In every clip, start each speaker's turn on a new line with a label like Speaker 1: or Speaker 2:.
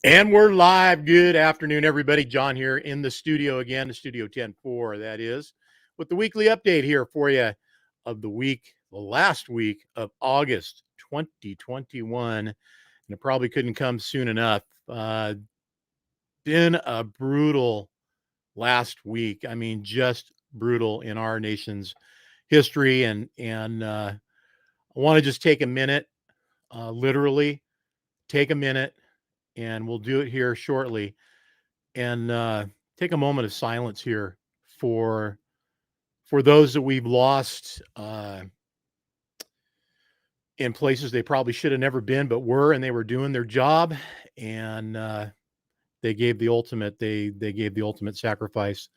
Speaker 1: And we're live. Good afternoon, everybody. John here in the studio again, the Studio 10-4, that is, with the weekly update here for you of the week, the last week of August 2021. And it probably couldn't come soon enough. Been a brutal last week. I mean, just brutal in our nation's history. And I want to just take a minute, literally take a minute, and we'll do it here shortly and take a moment of silence here for those that we've lost in places they probably should have never been, but were, and they were doing their job, and they gave the ultimate. They gave the ultimate sacrifice.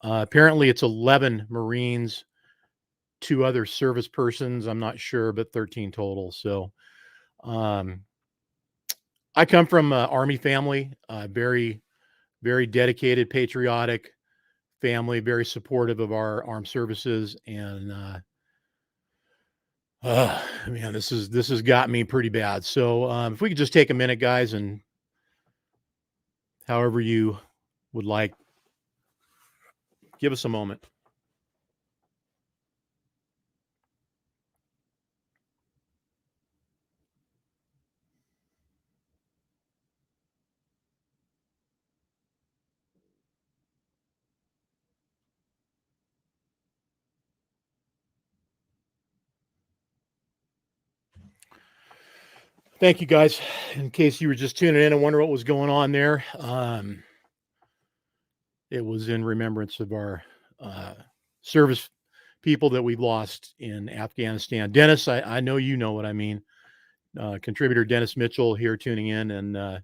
Speaker 1: Apparently, it's 11 Marines, 2 other service persons. I'm not sure, but 13 total. So, I come from an Army family, very dedicated, patriotic family, very supportive of our armed services, and man, this has got me pretty bad. So if we could just take a minute, guys, and however you would like, give us a moment. Thank you, guys. In case you were just tuning in and wonder what was going on there, it was in remembrance of our service people that we've lost in Afghanistan. Dennis, I know you know what I mean. Contributor Dennis Mitchell here tuning in, and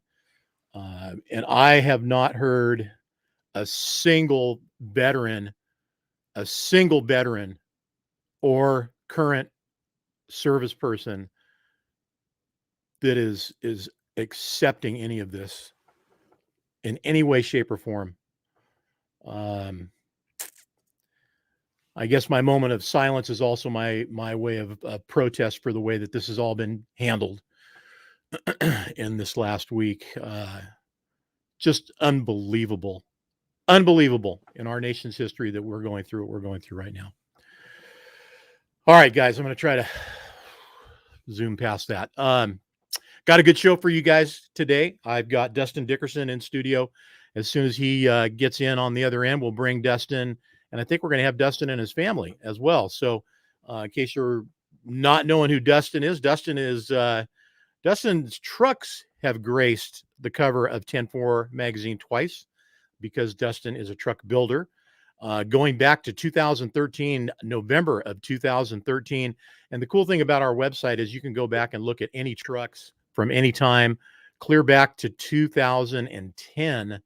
Speaker 1: I have not heard a single veteran or current service person that is accepting any of this in any way, shape, or form. I guess my moment of silence is also my way of protest for the way that this has all been handled in this last week. Just unbelievable in our nation's history that we're going through what we're going through right now. All right, guys, I'm going to try to zoom past that. Got a good show for you guys today. I've got Dustin Dickerson in studio. As soon as he gets in on the other end, we'll bring Dustin, and I think we're going to have Dustin and his family as well. So in case you're not knowing who Dustin is, Dustin's trucks have graced the cover of 10-4 magazine twice because Dustin is a truck builder. Going back to 2013, November of 2013. And the cool thing about our website is you can go back and look at any trucks from any time, clear back to 2010,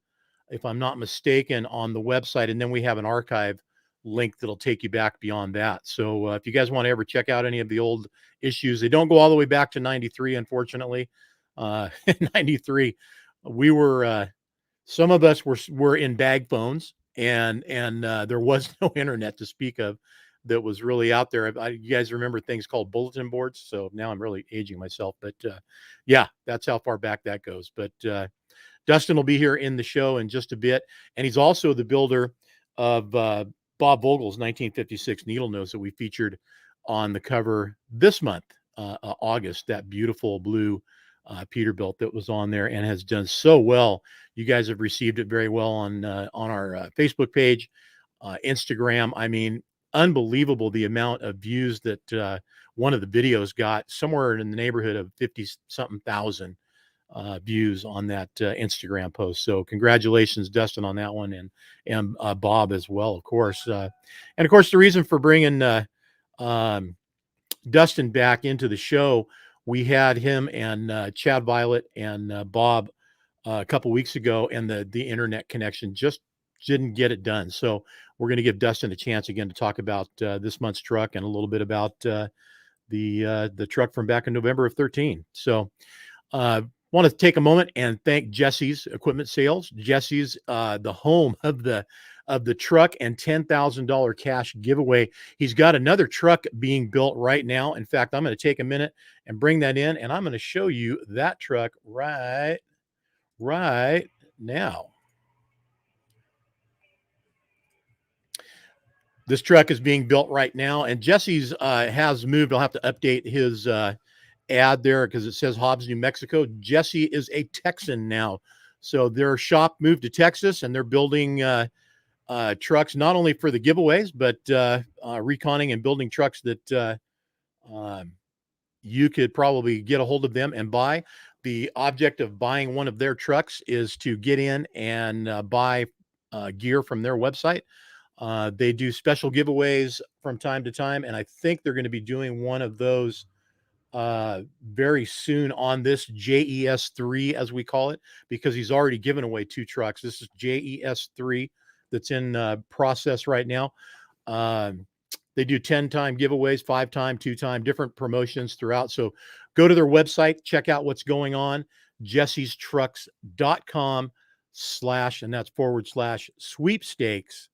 Speaker 1: if I'm not mistaken, on the website. And then we have an archive link that'll take you back beyond that. So if you guys want to ever check out any of the old issues, they don't go all the way back to 93, unfortunately. In 93, we were, some of us were in bag phones, and there was no internet to speak of that was really out there. You guys remember things called bulletin boards? So now I'm really aging myself, but yeah, that's how far back that goes. But Dustin will be here in the show in just a bit, and he's also the builder of Bob Vogel's 1956 needle nose that we featured on the cover this month, August. That beautiful blue Peterbilt that was on there and has done so well. You guys have received it very well on our Facebook page, Instagram. I mean, unbelievable the amount of views that one of the videos got, somewhere in the neighborhood of 50-something thousand views on that Instagram post. So congratulations, Dustin, on that one, and Bob as well, of course. And of course, the reason for bringing Dustin back into the show, we had him and Chad Violet and Bob a couple weeks ago, and the internet connection just didn't get it done. So we're going to give Dustin a chance again to talk about this month's truck and a little bit about the truck from back in November of 13. So want to take a moment and thank Jesse's Equipment Sales. Jesse's the home of the truck and $10,000 cash giveaway. He's got another truck being built right now. In fact, I'm going to take a minute and bring that in, and I'm going to show you that truck right right now. This truck is being built right now, and Jesse's has moved. I'll have to update his ad there because it says Hobbs, New Mexico. Jesse is a Texan now, so their shop moved to Texas, and they're building trucks not only for the giveaways, but reconning and building trucks that you could probably get a hold of them and buy. The object of buying one of their trucks is to get in and buy gear from their website. They do special giveaways from time to time, and I think they're going to be doing one of those very soon on this JES3, as we call it, because he's already given away 2 trucks. This is JES3 that's in process right now. They do 10-time giveaways, 5-time, 2-time, different promotions throughout. So go to their website, check out what's going on, jessestrucks.com/ and that's / sweepstakes.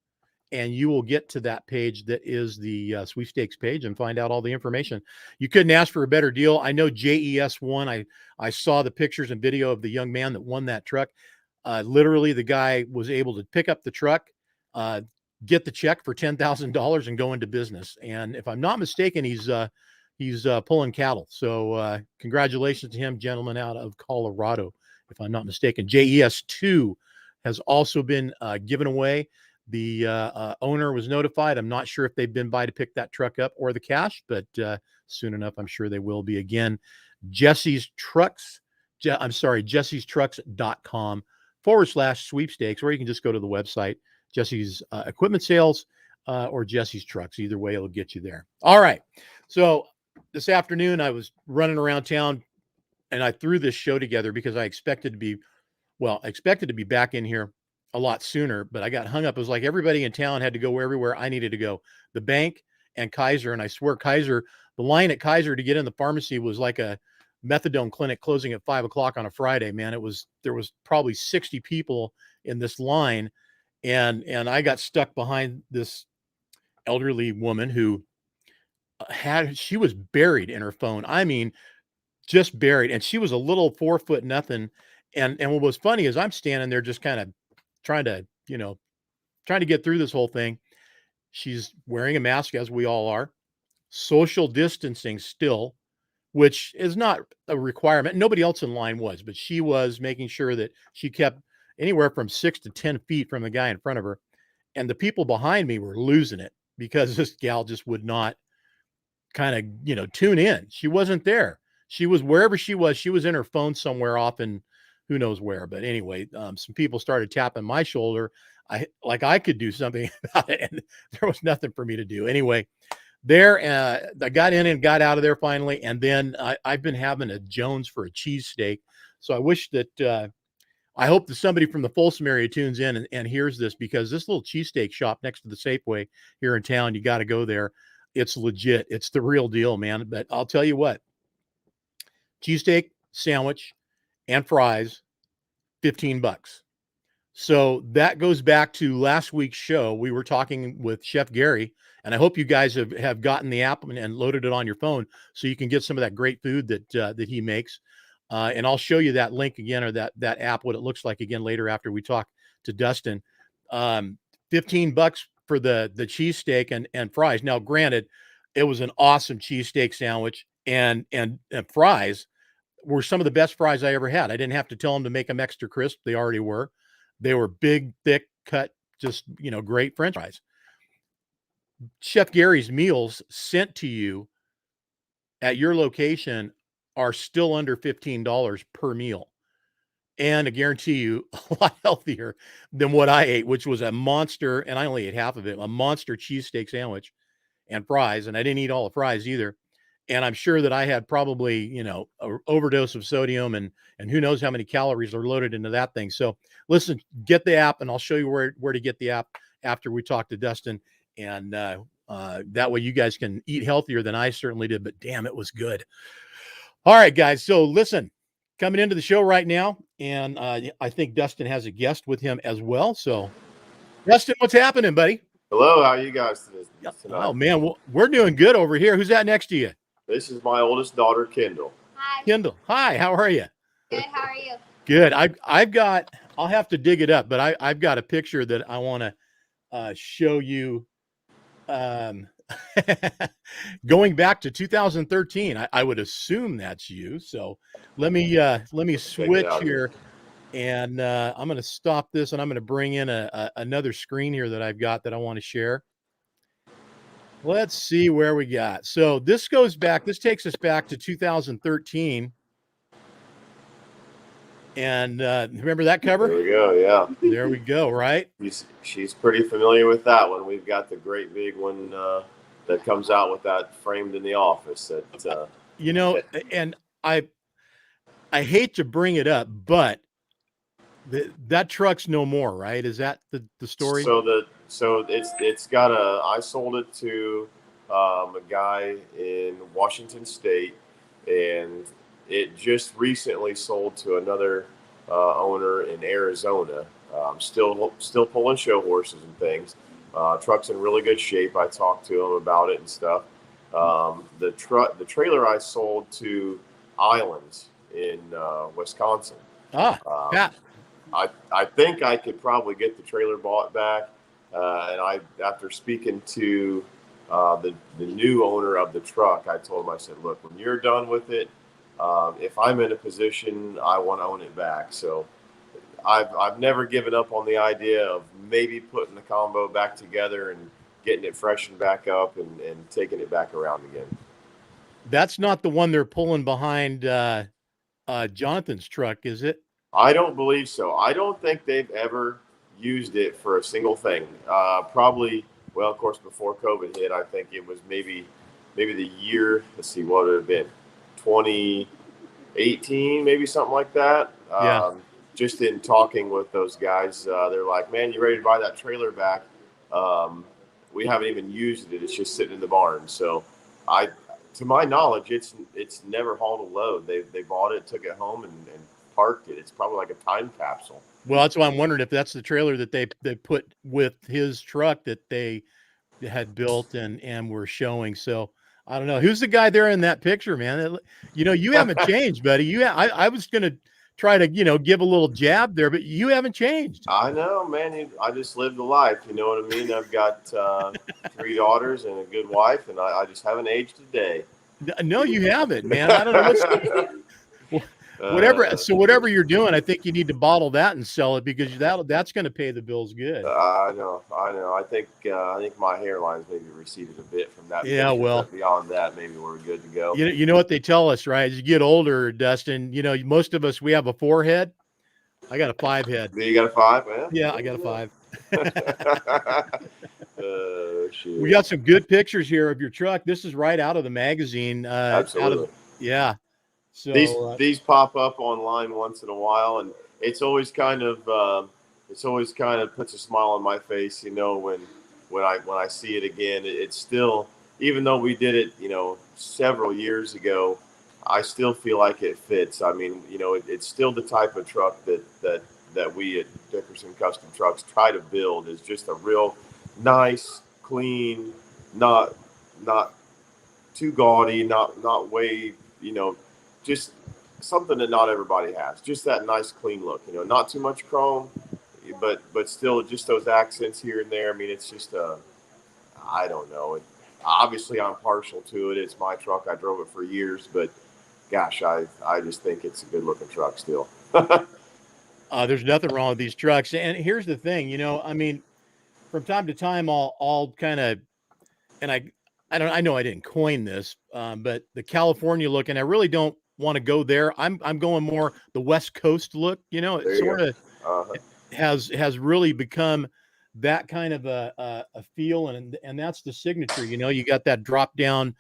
Speaker 1: And you will get to that page that is the sweepstakes page and find out all the information. You couldn't ask for a better deal. I know JES won. I saw the pictures and video of the young man that won that truck. Literally, the guy was able to pick up the truck, get the check for $10,000 and go into business. And if I'm not mistaken, he's pulling cattle. So congratulations to him, gentleman out of Colorado, if I'm not mistaken. JES2 has also been given away. The owner was notified. I'm not sure if they've been by to pick that truck up or the cash, but soon enough, I'm sure they will be. Again, jessestrucks.com / sweepstakes, or you can just go to the website, Jesse's Equipment Sales or Jesse's Trucks. Either way, it'll get you there. All right. So this afternoon, I was running around town and I threw this show together because I expected to be back in here a lot sooner, but I got hung up. It was like everybody in town had to go everywhere I needed to go. The bank and Kaiser. And I swear Kaiser, the line at Kaiser to get in the pharmacy was like a methadone clinic closing at 5:00 on a Friday, man. There was probably 60 people in this line. And I got stuck behind this elderly woman who she was buried in her phone. I mean, just buried. And she was a little 4 foot nothing. And what was funny is I'm standing there just kind of trying to get through this whole thing. She's wearing a mask, as we all are, social distancing still, which is not a requirement. Nobody else in line was, but she was making sure that she kept anywhere from 6 to 10 feet from the guy in front of her. And the people behind me were losing it because this gal just would not kind of, tune in. She wasn't there. She was wherever she was. She was in her phone somewhere off in who knows where. But anyway, some people started tapping my shoulder. I could do something about it, and there was nothing for me to do. Anyway, I got in and got out of there finally. And then I've been having a Jones for a cheesesteak. So I wish that I hope that somebody from the Folsom area tunes in and hears this, because this little cheesesteak shop next to the Safeway here in town, you got to go there. It's legit. It's the real deal, man. But I'll tell you what, cheesesteak, sandwich, and fries, $15. So that goes back to last week's show. We were talking with Chef Gary, and I hope you guys have gotten the app and loaded it on your phone so you can get some of that great food that he makes. And I'll show you that link again, or that app, what it looks like again later after we talk to Dustin. $15 for the cheesesteak and fries. Now, granted, it was an awesome cheesesteak sandwich, and fries were some of the best fries I ever had. I didn't have to tell them to make them extra crisp. They already were. They were big, thick cut, just, great French fries. Chef Gary's meals sent to you at your location are still under $15 per meal. And I guarantee you a lot healthier than what I ate, which was a monster, and I only ate half of it, a monster cheesesteak sandwich and fries. And I didn't eat all the fries either. And I'm sure that I had probably, an overdose of sodium and who knows how many calories are loaded into that thing. So listen, get the app, and I'll show you where to get the app after we talk to Dustin. And that way you guys can eat healthier than I certainly did, but damn, it was good. All right, guys. So listen, coming into the show right now, and I think Dustin has a guest with him as well. So Dustin, what's happening, buddy?
Speaker 2: Hello, how are you guys today?
Speaker 1: Oh man, we're doing good over here. Who's that next to you?
Speaker 2: This is my oldest daughter, Kendall.
Speaker 3: Hi.
Speaker 1: Kendall. Hi, how are you?
Speaker 3: Good, how are you?
Speaker 1: Good. I'll have to dig it up, but I've got a picture that I want to show you. Um, going back to 2013, I would assume that's you. So let me
Speaker 2: Check it
Speaker 1: switch
Speaker 2: out here.
Speaker 1: here, and I'm going to stop this, and I'm going to bring in another screen here that I've got that I want to share. Let's see where we got. So this takes us back to 2013. And remember that cover?
Speaker 2: There we go. Yeah.
Speaker 1: There we go, right?
Speaker 2: She's pretty familiar with that one. We've got the great big one that comes out with that framed in the office. That
Speaker 1: And I hate to bring it up, but that truck's no more, right? Is that the story?
Speaker 2: So it's got I sold it to a guy in Washington State, and it just recently sold to another owner in Arizona. Still pulling show horses and things. Truck's in really good shape. I talked to him about it and stuff. The trailer I sold to Islands in Wisconsin.
Speaker 1: Yeah.
Speaker 2: I think I could probably get the trailer bought back. After speaking to the new owner of the truck, I told him, I said, look, when you're done with it, if I'm in a position, I want to own it back. So I've never given up on the idea of maybe putting the combo back together and getting it freshened back up and taking it back around again.
Speaker 1: That's not the one they're pulling behind Jonathan's truck, is it?
Speaker 2: I don't believe so. I don't think they've ever used it for a single thing. Probably, well, of course, before COVID hit, I think it was maybe the year. Let's see, what would it have been? 2018, maybe something like that.
Speaker 1: Yeah.
Speaker 2: Just in talking with those guys, they're like, "Man, you ready to buy that trailer back?" We haven't even used it; it's just sitting in the barn. So, to my knowledge, it's never hauled a load. They bought it, took it home, and parked it. It's probably like a time capsule.
Speaker 1: Well, that's why I'm wondering if that's the trailer that they put with his truck that they had built and were showing. So I don't know. Who's the guy there in that picture, man? You haven't changed, buddy. I was going to try to, give a little jab there, but you haven't changed.
Speaker 2: I know, man. I just lived the life. You know what I mean? I've got 3 daughters and a good wife, and I just haven't aged a day.
Speaker 1: No, you haven't, man. I don't know whatever you're doing, I think you need to bottle that and sell it because that's going to pay the bills good.
Speaker 2: I know. I think my hairline's maybe receded a bit from that.
Speaker 1: Yeah,
Speaker 2: picture,
Speaker 1: well,
Speaker 2: but beyond that, maybe we're good to go.
Speaker 1: You know what they tell us, right? As you get older, Dustin, most of us, we have a 4 head. I got a 5 head.
Speaker 2: You got a 5, man?
Speaker 1: Yeah, I got a 5.
Speaker 2: Shoot.
Speaker 1: We got some good pictures here of your truck. This is right out of the magazine.
Speaker 2: Absolutely.
Speaker 1: Yeah. So
Speaker 2: these pop up online once in a while, and it's always kind of puts a smile on my face, when I see it again. It's still, even though we did it, several years ago, I still feel like it fits. I mean, it's still the type of truck that we at Dickerson Custom Trucks try to build. Is just a real nice, clean, not too gaudy, not way, just something that not everybody has. Just that nice, clean look. Not too much chrome, but still just those accents here and there. I mean, it's just I don't know. Obviously, I'm partial to it. It's my truck. I drove it for years, but gosh, I just think it's a good looking truck still.
Speaker 1: There's nothing wrong with these trucks. And here's the thing, I mean, from time to time, I'll kind of, and I know I didn't coin this, but the California look, and I really don't want to go there. I'm going more the West Coast look. It sort of has really become that kind of a feel, and that's the signature. You got that drop down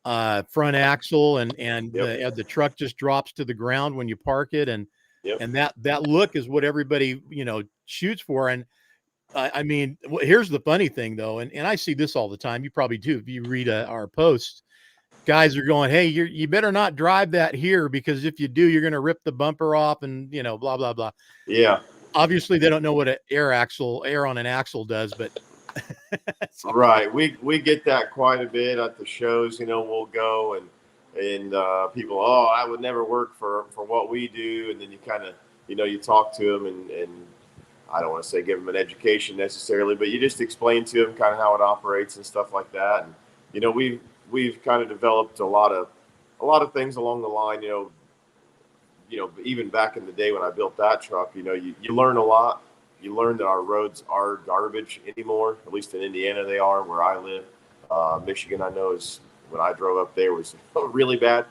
Speaker 1: front axle, and
Speaker 2: Yep.
Speaker 1: the truck just drops to the ground when you park it, and
Speaker 2: Yep.
Speaker 1: and that look is what everybody shoots for. And I mean, here's the funny thing though, and I see this all the time. You probably do if you read our posts. Guys are going, hey, you better not drive that here, because if you do, you're going to rip the bumper off and, blah, blah, blah.
Speaker 2: Yeah.
Speaker 1: Obviously, they don't know what an air on an axle does, but.
Speaker 2: Right. We get that quite a bit at the shows. We'll go and people, I would never work for what we do. And then you kind of you talk to them, and I don't want to say give them an education necessarily, but you just explain to them kind of how it operates and stuff like that. And we've kind of developed a lot of things along the line. Even back in the day when I built that truck, you learn a lot. You learn that our roads are garbage anymore. At least in Indiana, they are where I live. Michigan, I know, is when I drove up there was really bad.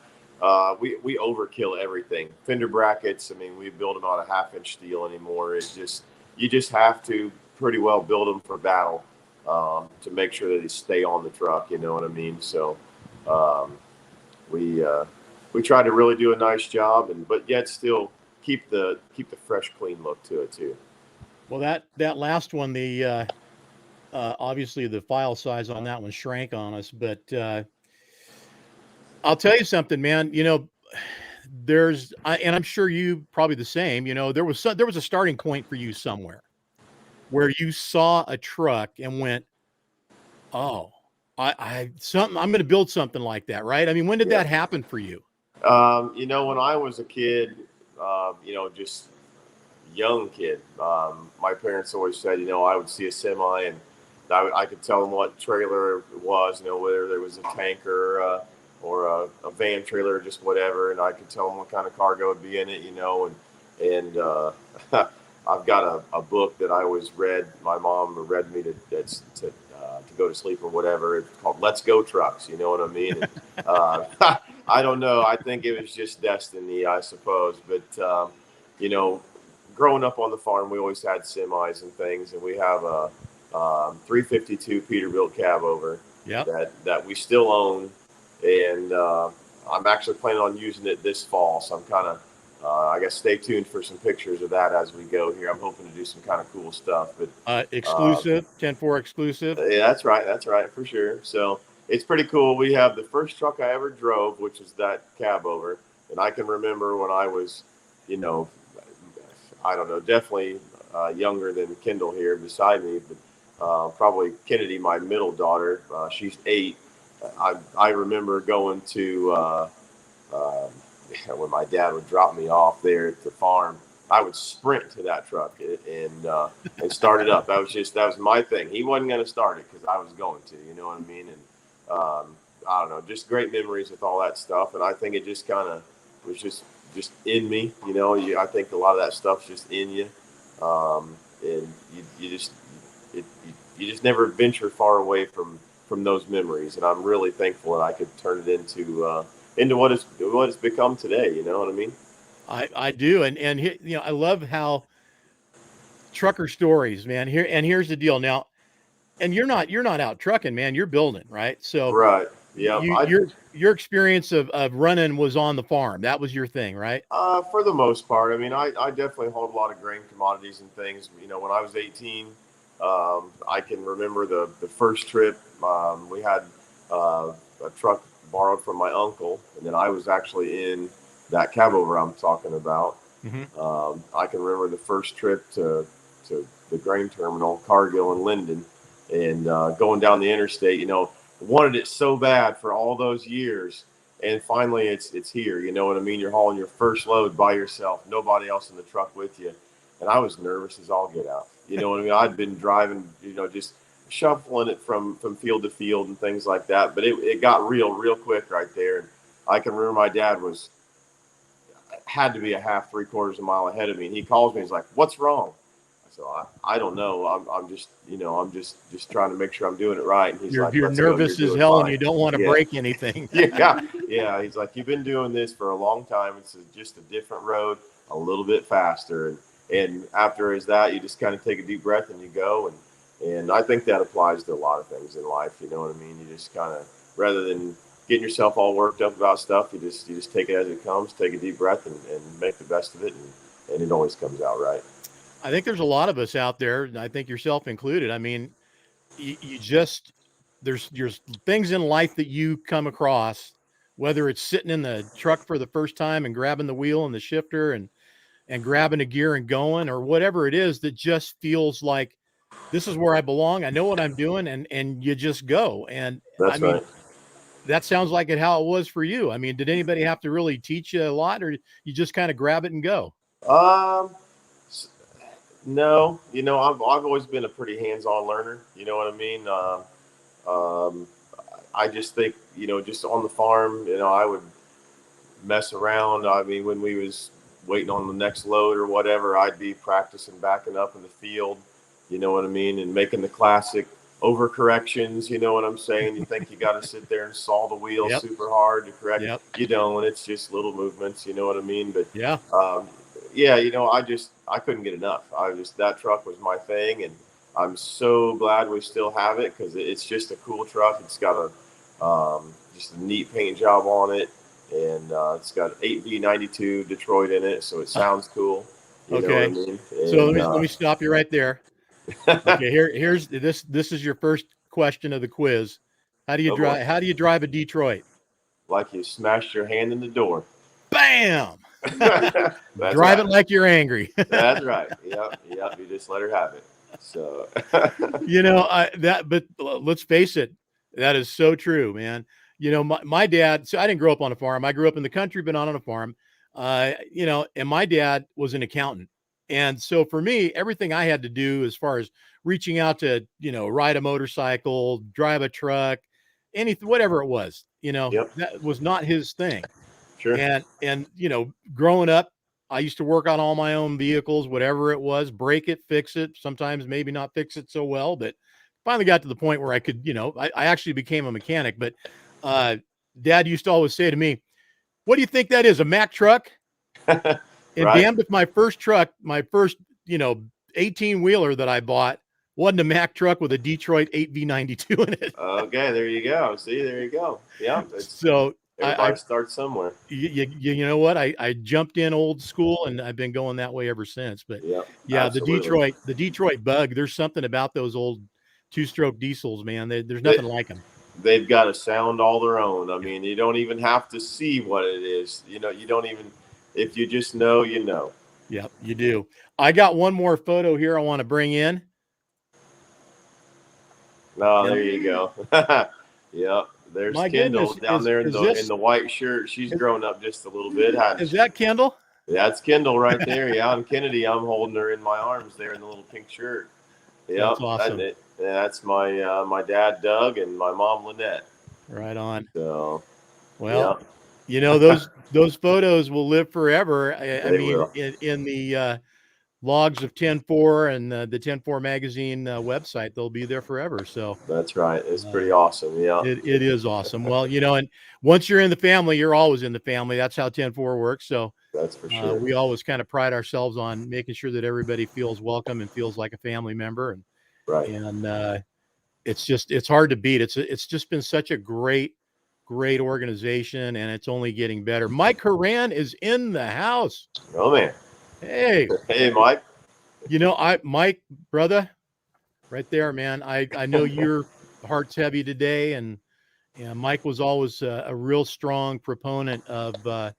Speaker 2: We overkill everything. Fender brackets. I mean, we build them out of 1/2-inch steel anymore. It's just you just have to pretty well build them for battle to make sure that they stay on the truck. You know what I mean? So um, we we try to really do a nice job, but yet still keep the fresh, clean look to it too.
Speaker 1: Well, that last one, the obviously the file size on that one shrank on us, but I'll tell you something, man. And I'm sure you probably the same. There was a starting point for you somewhere where you saw a truck and went, "Oh, I'm going to build something like that," right? I mean, when did
Speaker 2: Yeah.
Speaker 1: that happen for you?
Speaker 2: When I was a kid, just young kid, my parents always said, I would see a semi and I could tell them what trailer it was, whether there was a tanker or a van trailer or just whatever, and I could tell them what kind of cargo would be in it, and I've got a book that I always read. My mom read me to go to sleep or whatever. It's called "Let's Go Trucks." You know what I mean? And, I don't know. I think it was just destiny, I suppose. But you know, growing up on the farm, we always had semis and things, and we have a 352 Peterbilt cab over
Speaker 1: Yep.
Speaker 2: that we still own, and I'm actually planning on using it this fall. So I'm kind of, I guess, stay tuned for some pictures of that as we go here. I'm hoping to do some kind of cool stuff, but
Speaker 1: Exclusive, 10-4 exclusive.
Speaker 2: yeah, that's right, for sure. So it's pretty cool. We have the first truck I ever drove, which is that cab over, and I can remember when I was, you know, I don't know, definitely younger than Kendall here beside me, but probably Kennedy, my middle daughter. She's 8. I remember going to when my dad would drop me off there at the farm. I would sprint to that truck and start it up. That was my thing. He wasn't going to start it because I was going to. You know what I mean? And I don't know, just great memories with all that stuff. And I think it just kind of was just in me. I think a lot of that stuff's just in you, and you just never venture far away from those memories. And I'm really thankful that I could turn it into what it's become today. You know what I mean?
Speaker 1: I do, and I love how trucker stories, man. Here's the deal now, and you're not out trucking, man. You're building, right? So
Speaker 2: Right. Yeah.
Speaker 1: your experience of running was on the farm. That was your thing, right?
Speaker 2: For the most part, I mean, I definitely hold a lot of grain commodities and things. When I was 18, I can remember the first trip. We had a truck borrowed from my uncle, and then I was actually in that cab over I'm talking about.
Speaker 1: Mm-hmm.
Speaker 2: I can remember the first trip to the grain terminal, Cargill and Linden, and going down the interstate. Wanted it so bad for all those years, and finally it's here. You know what I mean? You're hauling your first load by yourself, nobody else in the truck with you, and I was nervous as all get out. You know what I mean? I'd been driving, just shuffling it from field to field and things like that, but it got real quick right there. And I can remember my dad had to be a half, 3/4 of a mile ahead of me, and he calls me. He's like, "What's wrong?" So I don't know. I'm just I'm just trying to make sure I'm doing it right. And he's like,
Speaker 1: You're
Speaker 2: "Let's go. You're
Speaker 1: nervous as
Speaker 2: doing
Speaker 1: hell, and
Speaker 2: fine."
Speaker 1: you don't want to
Speaker 2: Yeah,
Speaker 1: break anything.
Speaker 2: yeah. He's like, "You've been doing this for a long time. It's just a different road, a little bit faster." And after is that, you just kind of take a deep breath and you go. And I think that applies to a lot of things in life. You know what I mean? You just kind of, rather than getting yourself all worked up about stuff, you just take it as it comes, take a deep breath, and make the best of it, and it always comes out right.
Speaker 1: I think there's a lot of us out there, and I think yourself included. I mean, you just there's things in life that you come across, whether it's sitting in the truck for the first time and grabbing the wheel and the shifter and grabbing a gear and going, or whatever it is that just feels like this is where I belong. I know what I'm doing, and you just go. And I
Speaker 2: That's
Speaker 1: mean,
Speaker 2: right.
Speaker 1: that sounds like how it was for you. I mean, did anybody have to really teach you a lot, or you just kind of grab it and go?
Speaker 2: Um, s- no, I've always been a pretty hands-on learner. You know what I mean? Um, I just think, just on the farm, I would mess around. I mean, when we was waiting on the next load or whatever, I'd be practicing backing up in the field. You know what I mean? And making the classic overcorrections. You know what I'm saying? You think you got to sit there and saw the wheel
Speaker 1: Yep.
Speaker 2: super hard to correct.
Speaker 1: Yep.
Speaker 2: You don't. It's just little movements. You know what I mean? But
Speaker 1: Yeah.
Speaker 2: yeah, I couldn't get enough. That truck was my thing, and I'm so glad we still have it because it's just a cool truck. It's got just a neat paint job on it, and it's got 8V92 Detroit in it, so it sounds cool. You know what I
Speaker 1: Okay.
Speaker 2: mean?
Speaker 1: So
Speaker 2: And
Speaker 1: let me stop you right there. Okay, here's this. This is your first question of the quiz.
Speaker 2: oh boy,
Speaker 1: How do you drive a Detroit?
Speaker 2: like you smashed your hand in the door.
Speaker 1: Bam!
Speaker 2: That's
Speaker 1: Drive
Speaker 2: right.
Speaker 1: it like you're angry.
Speaker 2: That's right. Yep, yep. You just let her have it. So
Speaker 1: But let's face it, that is so true, man. My dad, so I didn't grow up on a farm. I grew up in the country, but not on a farm. And my dad was an accountant. And so for me, everything I had to do as far as reaching out to, ride a motorcycle, drive a truck, anything, whatever it was,
Speaker 2: yep,
Speaker 1: that was not his thing.
Speaker 2: sure.
Speaker 1: And growing up, I used to work on all my own vehicles, whatever it was, break it, fix it, sometimes maybe not fix it so well, but finally got to the point where I could, I actually became a mechanic. But uh dad used to always say to me, "What do you think that is, a Mack truck?" And
Speaker 2: Right.
Speaker 1: damned if my first truck, my first, 18 wheeler that I bought wasn't a Mack truck with a Detroit 8V92 in it.
Speaker 2: Okay, there you go. See, there you go. Yep, it's
Speaker 1: So I
Speaker 2: everybody starts somewhere.
Speaker 1: you know what? I jumped in old school and I've been going that way ever since. But
Speaker 2: Yep,
Speaker 1: yeah,
Speaker 2: absolutely.
Speaker 1: The Detroit Bug. There's something about those old two-stroke diesels, man. There's
Speaker 2: They,
Speaker 1: nothing like them.
Speaker 2: they've got a sound all their own. I mean, you don't even have to see what it is. You don't even, if you just know, you know.
Speaker 1: Yeah, you do. I got one more photo here I want to bring in.
Speaker 2: Oh,
Speaker 1: And
Speaker 2: there you go. Yep, there's
Speaker 1: my
Speaker 2: Kendall
Speaker 1: goodness,
Speaker 2: down there in
Speaker 1: is
Speaker 2: the
Speaker 1: this
Speaker 2: white shirt. She's
Speaker 1: is,
Speaker 2: grown up just a little bit, hasn't
Speaker 1: is
Speaker 2: she?
Speaker 1: that Kendall?
Speaker 2: That's Kendall right there. Yeah, and Kennedy, I'm holding her in my arms there in the little pink shirt.
Speaker 1: That's
Speaker 2: Yep,
Speaker 1: awesome.
Speaker 2: that's my dad Doug and my mom Lynette.
Speaker 1: Right on.
Speaker 2: So,
Speaker 1: Well,
Speaker 2: yeah,
Speaker 1: those photos will live forever. I
Speaker 2: they
Speaker 1: mean,
Speaker 2: will.
Speaker 1: in the logs of 10-4 and the 10-4 magazine website, they'll be there forever. So
Speaker 2: That's right. It's
Speaker 1: uh,
Speaker 2: pretty awesome. Yeah,
Speaker 1: it is awesome. Well, and once you're in the family, you're always in the family. That's how 10-4 works. So
Speaker 2: that's for sure.
Speaker 1: we always kind of pride ourselves on making sure that everybody feels welcome and feels like a family member.
Speaker 2: Right.
Speaker 1: And it's hard to beat. It's just been such a great organization, and it's only getting better. Mike Horan is in the house.
Speaker 2: Oh man.
Speaker 1: Hey,
Speaker 2: Hey Mike.
Speaker 1: Mike, brother, right there, man. I know your heart's heavy today, and Mike was always a real strong proponent of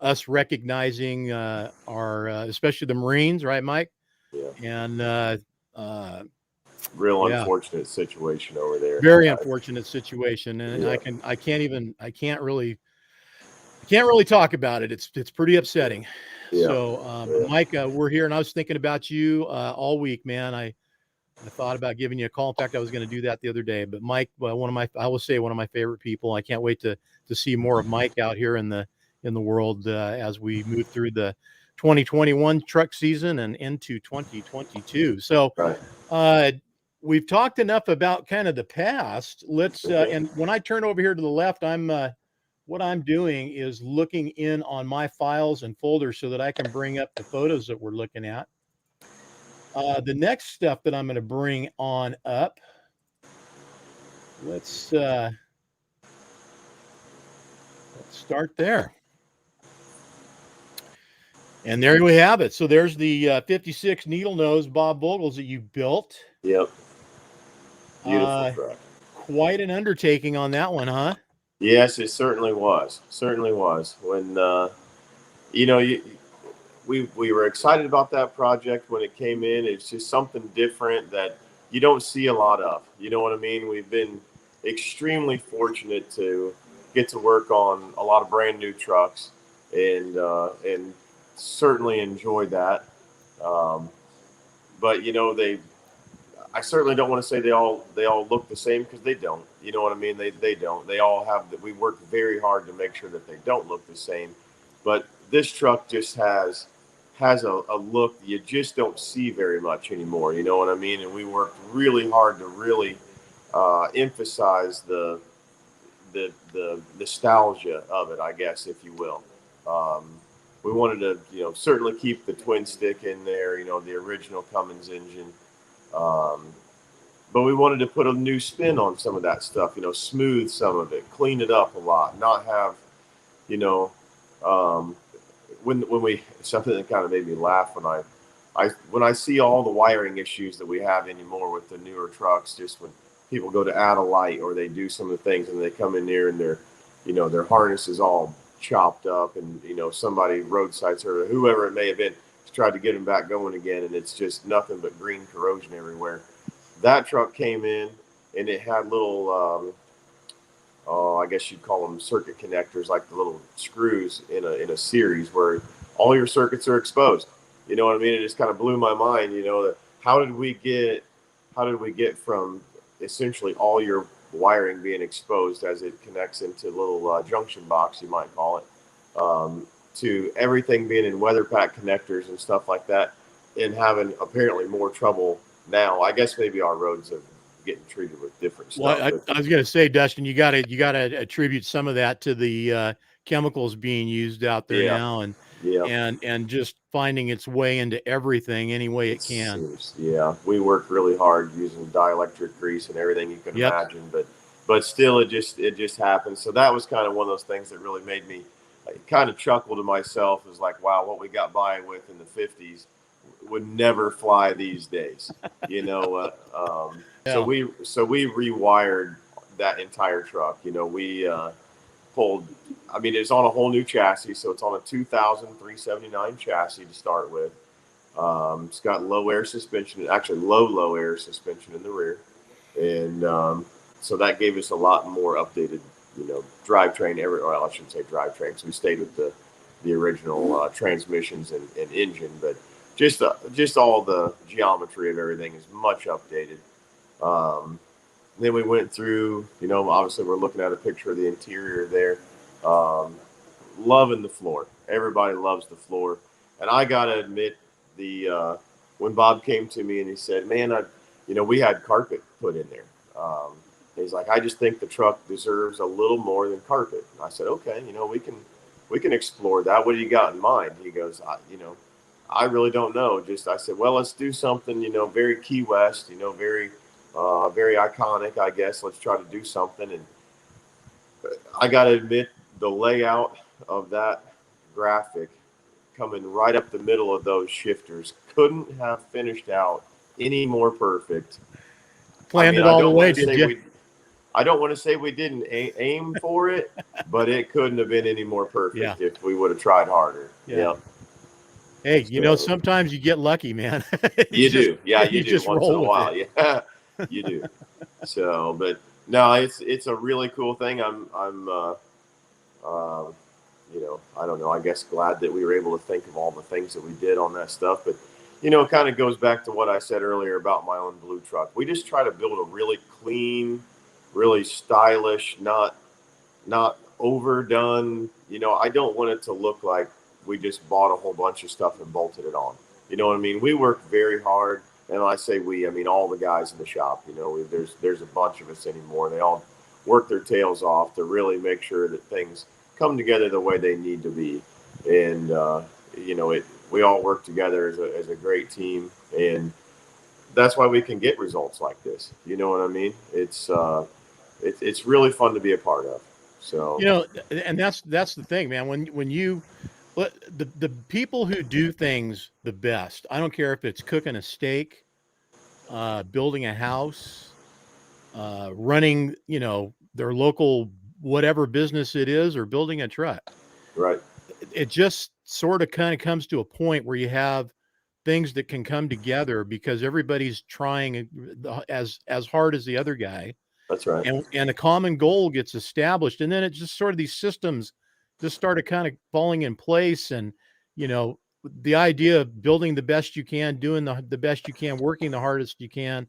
Speaker 1: us recognizing our, especially the Marines, right, Mike?
Speaker 2: Yeah.
Speaker 1: And uh,
Speaker 2: Real
Speaker 1: yeah,
Speaker 2: unfortunate situation over there.
Speaker 1: very unfortunate situation, and
Speaker 2: Yeah.
Speaker 1: I can't really talk about it. It's pretty
Speaker 2: Yeah.
Speaker 1: upsetting.
Speaker 2: Yeah.
Speaker 1: So, but
Speaker 2: Yeah.
Speaker 1: Mike, we're here, and I was thinking about you all week, man. I thought about giving you a call. In fact, I was going to do that the other day. But Mike, well, I will say one of my favorite people. I can't wait to see more of Mike out here in the world as we move through the 2021 truck season and into 2022. So,
Speaker 2: Right.
Speaker 1: uh, we've talked enough about kind of the past. Let's
Speaker 2: Okay.
Speaker 1: and when I turn over here to the left, what I'm doing is looking in on my files and folders so that I can bring up the photos that we're looking at. The next stuff that I'm going to bring on up, let's start there. And there we have it. So there's the 56 needle nose Bob Vogels that you built.
Speaker 2: Yep. Beautiful
Speaker 1: Uh,
Speaker 2: truck.
Speaker 1: Quite an undertaking on that one, huh?
Speaker 2: Yes, it certainly was. Certainly was. When you know, you, we were excited about that project when it came in. It's just something different that you don't see a lot of. You know what I mean? We've been extremely fortunate to get to work on a lot of brand new trucks, and certainly enjoyed that. Um, but I certainly don't want to say they all look the same, because they don't. You know what I mean? They don't. They all have that. We work very hard to make sure that they don't look the same. But this truck just has a look you just don't see very much anymore. You know what I mean? And we worked really hard to really emphasize the nostalgia of it, I guess, if you will. Um, we wanted to, certainly keep the twin stick in there. The original Cummins engine. Um, but we wanted to put a new spin on some of that stuff, smooth some of it, clean it up a lot, not have, you know, um, when we something that kind of made me laugh when I see all the wiring issues that we have anymore with the newer trucks, just when people go to add a light or they do some of the things and they come in there and their harness is all chopped up, and somebody roadside or whoever it may have been tried to get them back going again, and it's just nothing but green corrosion everywhere. That truck came in and it had little, I guess you'd call them circuit connectors, like the little screws in a series where all your circuits are exposed. You know what I mean? It just kind of blew my mind. That how did we get from essentially all your wiring being exposed as it connects into little junction box, you might call it, to everything being in weather pack connectors and stuff like that, and having apparently more trouble now. I guess maybe our roads are getting treated with different stuff.
Speaker 1: Well, I was going to say, Dustin, you gotta attribute some of that to the chemicals being used out there
Speaker 2: Yeah,
Speaker 1: now,
Speaker 2: yeah.
Speaker 1: and just finding its way into everything any way it can.
Speaker 2: Yeah, we worked really hard using dielectric grease and everything you can
Speaker 1: Yep.
Speaker 2: imagine, but still, it just happened. So that was kind of one of those things that really made me kind of chuckle to myself. It was like, wow, what we got by with in the '50s would never fly these days. So
Speaker 1: Yeah.
Speaker 2: we rewired that entire truck. We pulled. I mean, it's on a whole new chassis, so it's on a 2000 379 chassis to start with. It's got low air suspension, actually low air suspension in the rear, and so that gave us a lot more updated, drivetrain. Well, I shouldn't say drivetrain. So we stayed with the original transmissions and engine, but just all the geometry of everything is much updated. Then we went through, obviously we're looking at a picture of the interior there. Um, Loving the floor. Everybody loves the floor, and I gotta admit, when Bob came to me and he said, "Man, we had carpet put in there." He's like, "I just think the truck deserves a little more than carpet." And I said, "Okay, we can explore that. What do you got in mind?" He goes, "I really don't know." I said, "Well, let's do something, very Key West, very iconic, I guess. Let's try to do something." And I got to admit, the layout of that graphic coming right up the middle of those shifters couldn't have finished out any more perfect.
Speaker 1: Planned it all the way, did you?
Speaker 2: I don't want to say we didn't aim for it, but it couldn't have been any more perfect if we would have tried harder. Yeah.
Speaker 1: Hey, sometimes you get lucky, man.
Speaker 2: You do. Yeah, you do.
Speaker 1: Just
Speaker 2: Once in
Speaker 1: roll
Speaker 2: a
Speaker 1: with
Speaker 2: while.
Speaker 1: it.
Speaker 2: Yeah, you do. So, but no, it's a really cool thing. I'm I don't know. I guess glad that we were able to think of all the things that we did on that stuff. But it kind of goes back to what I said earlier about my own blue truck. We just try to build a really clean, really stylish, not overdone. I don't want it to look like we just bought a whole bunch of stuff and bolted it on. You know what I mean? We work very hard, and when I say we, I mean all the guys in the shop. There's a bunch of us anymore. They all work their tails off to really make sure that things come together the way they need to be, and we all work together as a great team, and that's why we can get results like this. You know what I mean? It's really fun to be a part of. So
Speaker 1: And that's the thing, man. When you the people who do things the best, I don't care if it's cooking a steak, building a house, running, their local whatever business it is, or building a truck.
Speaker 2: right,
Speaker 1: It just sort of kind of comes to a point where you have things that can come together because everybody's trying as hard as the other guy,
Speaker 2: that's right.
Speaker 1: and a common goal gets established, and then it's just sort of these systems just started kind of falling in place, and the idea of building the best you can, doing the best you can, working the hardest you can,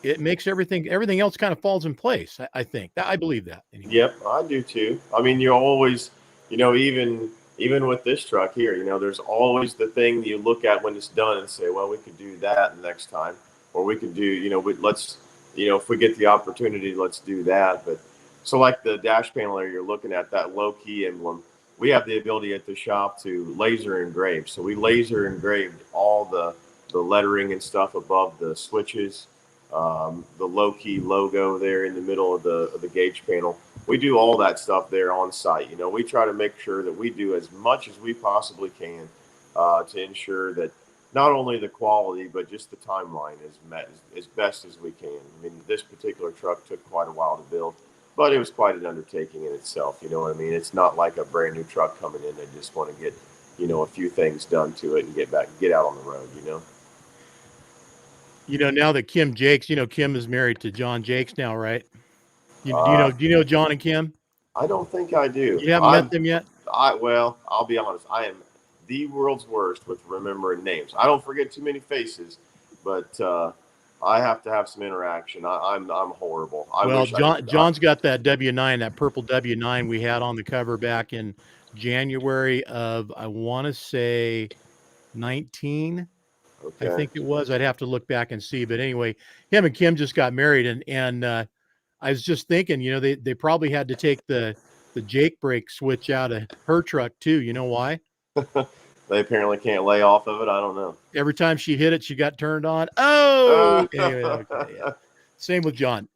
Speaker 1: it makes everything else kind of falls in place. I think that I believe that anyway.
Speaker 2: Yep, I do too. I mean, you always, even with this truck here, there's always the thing you look at when it's done and say, well, we could do that next time, or we could do, let's, if we get the opportunity, let's do that. But so like the dash panel there, you're looking at that low key emblem. We have the ability at the shop to laser engrave. So we laser engraved all the lettering and stuff above the switches, the low key logo there in the middle of the gauge panel. We do all that stuff there on site. We try to make sure that we do as much as we possibly can to ensure that not only the quality but just the timeline is met as best as we can. I mean, this particular truck took quite a while to build, but it was quite an undertaking in itself. You know what I mean? It's not like a brand new truck coming in. They just want to get a few things done to it and get out on the road.
Speaker 1: Now that Kim Jakes, Kim is married to John Jakes now, right? Do you know John and Kim?
Speaker 2: I don't think I do.
Speaker 1: You haven't met them yet?
Speaker 2: Well, I'll be honest. I am the world's worst with remembering names. I don't forget too many faces, but I have to have some interaction. I'm horrible.
Speaker 1: John's got that W9, that purple W9 we had on the cover back in January of, I want to say 19.
Speaker 2: Okay.
Speaker 1: I think it was. I'd have to look back and see. But anyway, him and Kim just got married, and I was just thinking, they probably had to take the Jake brake switch out of her truck too. You know why?
Speaker 2: They apparently can't lay off of it. I don't know.
Speaker 1: Every time she hit it, she got turned on. Oh, anyway, okay, yeah. Same with John.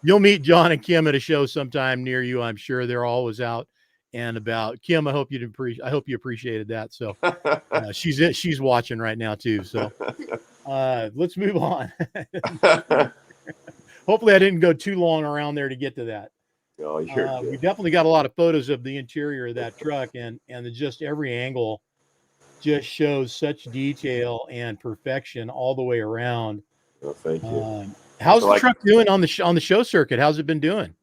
Speaker 1: You'll meet John and Kim at a show sometime near you. I'm sure they're always out and about. Kim, I hope you appreciated that. So she's watching right now too. So let's move on. Hopefully I didn't go too long around there to get to that.
Speaker 2: Oh,
Speaker 1: we definitely got a lot of photos of the interior of that truck, and just every angle just shows such detail and perfection all the way around.
Speaker 2: Well, thank you.
Speaker 1: How's the truck doing on the show circuit? How's it been doing?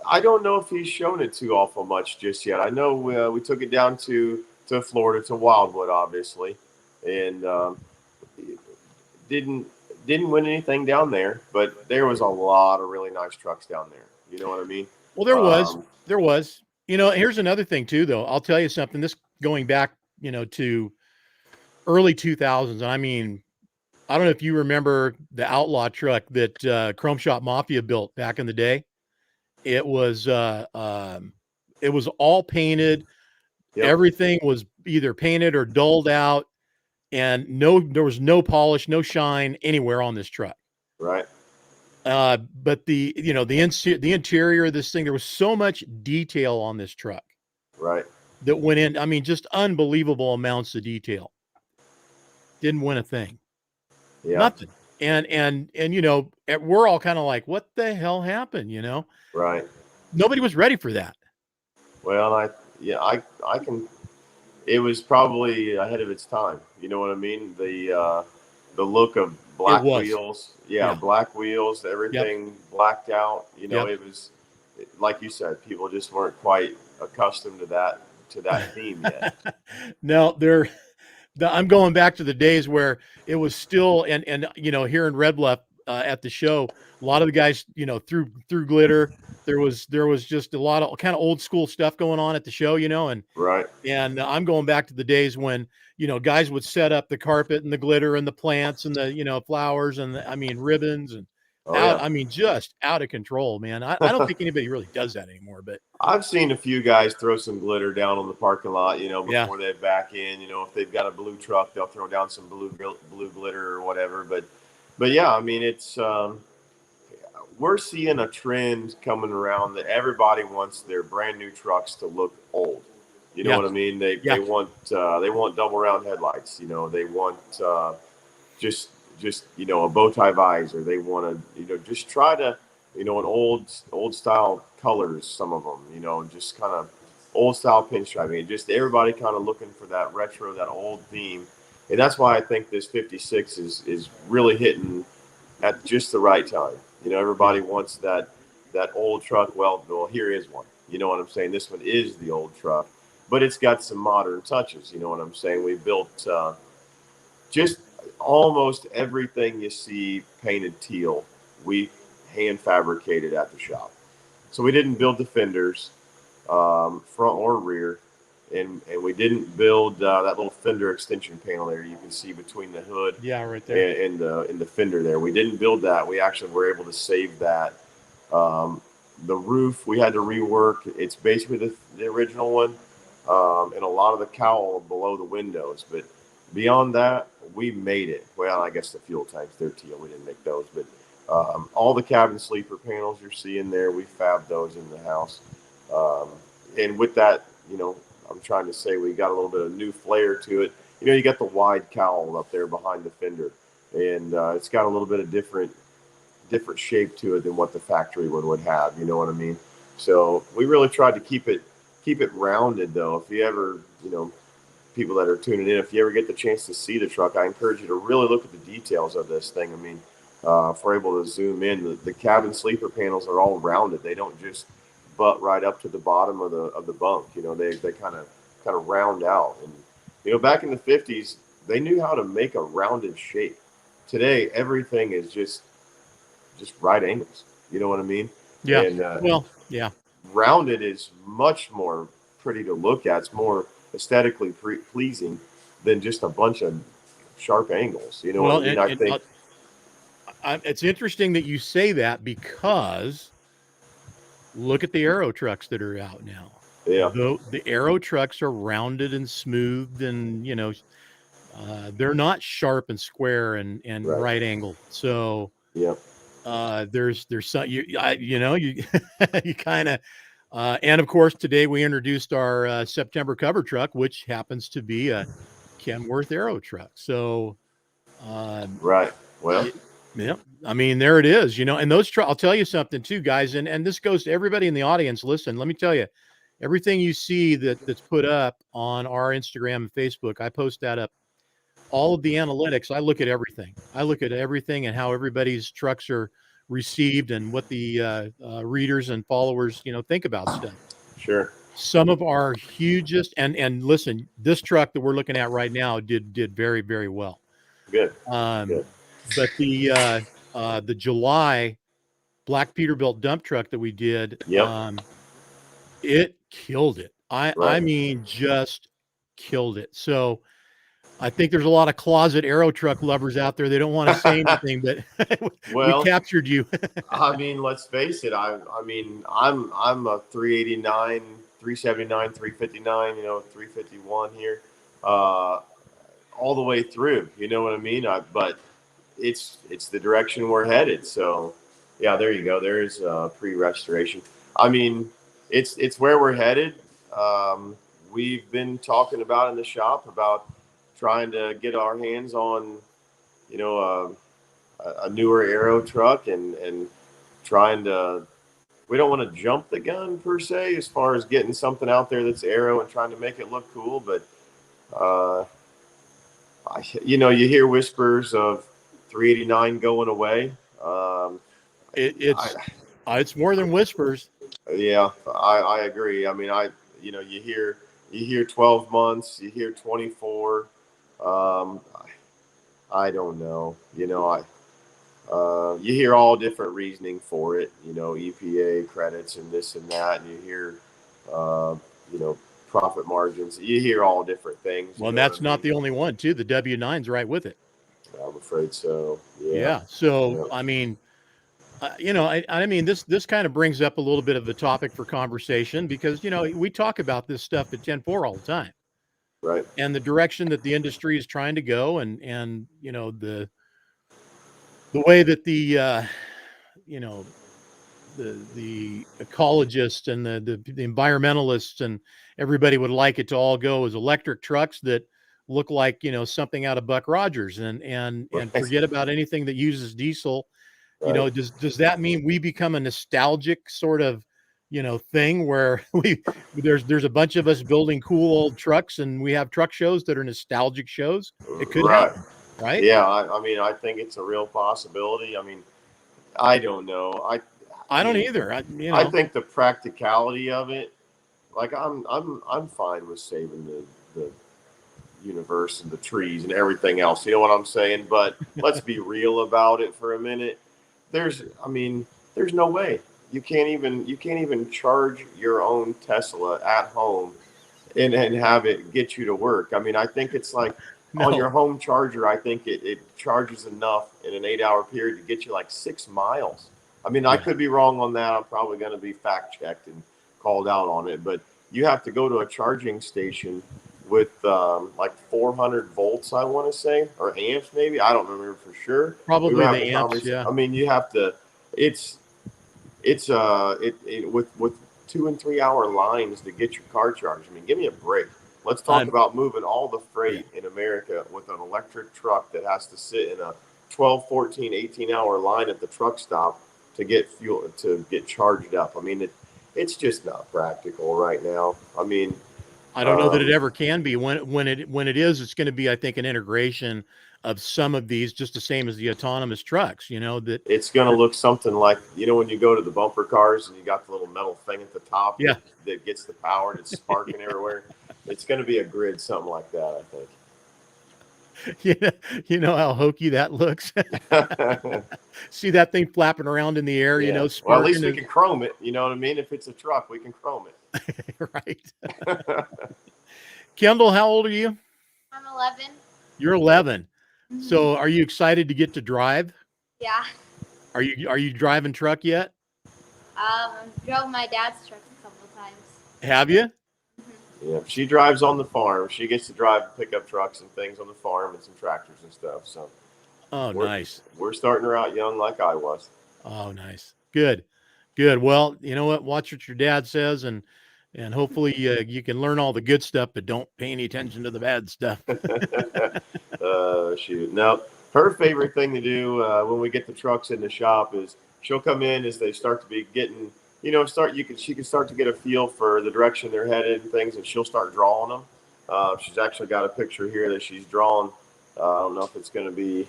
Speaker 2: I don't know if he's shown it too awful much just yet. I know we took it down to Florida, to Wildwood, obviously, and didn't win anything down there, but there was a lot of really nice trucks down there. You know what I mean?
Speaker 1: Well, there was. Here's another thing too, though. I'll tell you something. This going back, to early 2000s, and I mean, I don't know if you remember the Outlaw truck that Chrome Shop Mafia built back in the day. It was all painted. Yep. Everything was either painted or dulled out, and there was no polish, no shine anywhere on this truck.
Speaker 2: Right.
Speaker 1: But the interior of this thing, there was so much detail on this truck.
Speaker 2: Right.
Speaker 1: That went in. I mean, just unbelievable amounts of detail. Didn't win a thing.
Speaker 2: Yeah.
Speaker 1: Nothing. And we're all kind of like, what the hell happened?
Speaker 2: Right.
Speaker 1: Nobody was ready for that.
Speaker 2: Well, I can. It was probably ahead of its time. You know what I mean? The look of black wheels. Yeah, black wheels. Everything blacked out. It was like you said. People just weren't quite accustomed to that theme yet.
Speaker 1: No, I'm going back to the days where it was still, and here in Red Bluff at the show, a lot of the guys, threw glitter. There was just a lot of kind of old school stuff going on at the show, and
Speaker 2: right.
Speaker 1: And I'm going back to the days when, guys would set up the carpet and the glitter and the plants and the, flowers and ribbons and just out of control, man. I don't think anybody really does that anymore, but
Speaker 2: I've seen a few guys throw some glitter down on the parking lot, before they back in. If they've got a blue truck, they'll throw down some blue glitter or whatever. But yeah, it's we're seeing a trend coming around that everybody wants their brand new trucks to look old. You know what I mean? They want double round headlights. They want just a bow tie visor. They want to just try to an old style colors. Some of them just kind of old style pinstriping. Just everybody kind of looking for that retro, that old theme, and that's why I think this 56 is really hitting at just the right time. Everybody wants that old truck. Well, here is one. You know what I'm saying? This one is the old truck. but it's got some modern touches. You know what I'm saying? We built just almost everything you see painted teal. We hand fabricated at the shop. So we didn't build the fenders, front or rear, and we didn't build that little fender extension panel there you can see between the hood
Speaker 1: Yeah, right there.
Speaker 2: and the fender there. We didn't build that. We actually were able to save that. Um, the roof we had to rework. It's basically the original one, and a lot of the cowl below the windows. But beyond that, we made it. Well, I guess the fuel tanks, they're teal. We didn't make those, but all the cabin sleeper panels you're seeing there, we fabbed those in the house. And with that, you know, I'm trying to say we got a little bit of new flair to it. You know, you got the wide cowl up there behind the fender, and it's got a little bit of different shape to it than what the factory one would have. You know what I mean? So we really tried to keep it rounded, though. If you ever, you know, people that are tuning in, if you ever get the chance to see the truck, I encourage you to really look at the details of this thing. I mean, if we're able to zoom in, the cabin sleeper panels are all rounded. They don't just butt right up to the bottom of the bunk. You know, they kind of round out. And you know, back in the 50s, they knew how to make a rounded shape. Today, everything is just right angles. You know what I mean?
Speaker 1: Yeah.
Speaker 2: And
Speaker 1: Well, yeah.
Speaker 2: rounded is much more pretty to look at. It's more aesthetically pleasing than just a bunch of sharp angles. You know
Speaker 1: Well,
Speaker 2: what I mean? I think
Speaker 1: it's interesting that you say that, because look at the aero trucks that are out now.
Speaker 2: yeah,
Speaker 1: The aero trucks are rounded and smoothed, and you know, they're not sharp and square and right angled. So
Speaker 2: yeah,
Speaker 1: there's some you know you you kind of and of course today we introduced our September cover truck, which happens to be a Kenworth aero truck. So
Speaker 2: right. Well,
Speaker 1: yeah, I mean, there it is, you know, and those I'll tell you something too, guys, and this goes to everybody in the audience. Listen, let me tell you, everything you see that's put up on our Instagram and Facebook, I post that up. All of the analytics, I look at everything. I look at everything and how everybody's trucks are received and what the readers and followers, you know, think about stuff.
Speaker 2: sure.
Speaker 1: Some of our hugest and listen, this truck that we're looking at right now did very, very well.
Speaker 2: Good.
Speaker 1: Um, but the July Black Peterbilt dump truck that we did,
Speaker 2: Yep.
Speaker 1: it killed it. I
Speaker 2: Right.
Speaker 1: mean, just killed it. So I think there's a lot of closet aero truck lovers out there. They don't want to say anything, but we
Speaker 2: Well,
Speaker 1: captured you.
Speaker 2: I mean, let's face it. I mean, I'm a 389, 379, 359. You know, 351 here, all the way through. You know what I mean? But it's the direction we're headed. So, yeah, there you go. There's pre-restoration. I mean, it's where we're headed. We've been talking about in the shop about trying to get our hands on, you know, a newer aero truck and trying to. We don't want to jump the gun per se as far as getting something out there that's aero and trying to make it look cool, but uh, you know, you hear whispers of 389 going away.
Speaker 1: It's more than whispers.
Speaker 2: Yeah, I agree. I mean, you know, you hear 12 months, you hear 24. I don't know. You know, you hear all different reasoning for it. You know, EPA credits and this and that, and you hear, you know, profit margins. You hear all different things.
Speaker 1: Well, and that's not the only one, too. The W9's right with it.
Speaker 2: I'm afraid so.
Speaker 1: Yeah. So, I mean, you know, I mean, this kind of brings up a little bit of the topic for conversation, because, you know, we talk about this stuff at 10-4 all the time.
Speaker 2: Right.
Speaker 1: And the direction that the industry is trying to go, and you know, the way that the you know, the ecologists and the environmentalists and everybody would like it to all go as electric trucks that look like, you know, something out of Buck Rogers, and forget about anything that uses diesel. You know, does that mean we become a nostalgic sort of, you know, thing where there's a bunch of us building cool old trucks and we have truck shows that are nostalgic shows? It could happen, right?
Speaker 2: Yeah, I mean, I think it's a real possibility. I mean, I don't know.
Speaker 1: I don't either. You know,
Speaker 2: I think the practicality of it like I'm fine with saving the universe and the trees and everything else. You know what I'm saying? But let's be real about it for a minute. I mean, there's no way you can't even charge your own Tesla at home and have it get you to work. I mean, I think it's like on your
Speaker 1: No.
Speaker 2: home charger, I think it charges enough in an 8 hour period to get you like 6 miles. I mean, I
Speaker 1: Yeah.
Speaker 2: could be wrong on that. I'm probably going to be fact checked and called out on it, but you have to go to a charging station with like 400 volts, I want to say, or amps, maybe. I don't remember for sure. We were
Speaker 1: Probably the
Speaker 2: having a
Speaker 1: amps.
Speaker 2: conversation.
Speaker 1: Yeah.
Speaker 2: I mean, you have to, it's, it with 2 and 3 hour lines to get your car charged. I mean, give me a break. Let's talk
Speaker 1: I'm
Speaker 2: about moving all the
Speaker 1: yeah.
Speaker 2: freight in America with an electric truck that has to sit in a 12, 14, 18 hour line at the truck stop to get fuel to get charged up. I mean, it's just not practical right now. I mean,
Speaker 1: I don't know that it
Speaker 2: um,
Speaker 1: ever can be. When it is, it's going to be, I think, an integration of some of these, just the same as the autonomous trucks. You know that.
Speaker 2: it's going to look something like, when you go to the bumper cars and you got the little metal thing at the top
Speaker 1: Yeah.
Speaker 2: that gets the power and it's sparking everywhere. It's going to be a grid, something like that,
Speaker 1: Yeah. You know how hokey that looks.
Speaker 2: I think.
Speaker 1: See that thing flapping around in the air, you
Speaker 2: Yeah.
Speaker 1: know,
Speaker 2: Well, at least we
Speaker 1: sparking.
Speaker 2: can chrome it. You know what I mean? If it's a truck, we can chrome
Speaker 1: Right.
Speaker 2: it.
Speaker 1: Kendall, how old are you?
Speaker 3: I'm 11.
Speaker 1: You're 11.
Speaker 3: Mhm.
Speaker 1: So, are you excited to get to drive?
Speaker 3: Yeah.
Speaker 1: Are you driving truck yet?
Speaker 3: Drove my dad's truck a couple times.
Speaker 1: Have you?
Speaker 2: Yeah. She drives on the farm. She gets to drive pickup trucks and things on the farm and some tractors and stuff. So
Speaker 1: Oh,
Speaker 2: we're,
Speaker 1: nice.
Speaker 2: we're starting her out young like I was.
Speaker 1: Oh, nice. Good. Good. Well, you know what? Watch what your dad says, and hopefully you can learn all the good stuff, but don't pay any attention to the bad stuff.
Speaker 2: Shoot. Now, her favorite thing to do when we get the trucks in the shop is she'll come in as they start to be getting, she can start to get a feel for the direction they're headed and things, and she'll start drawing them. She's actually got a picture here that she's drawn. I don't know if it's going to be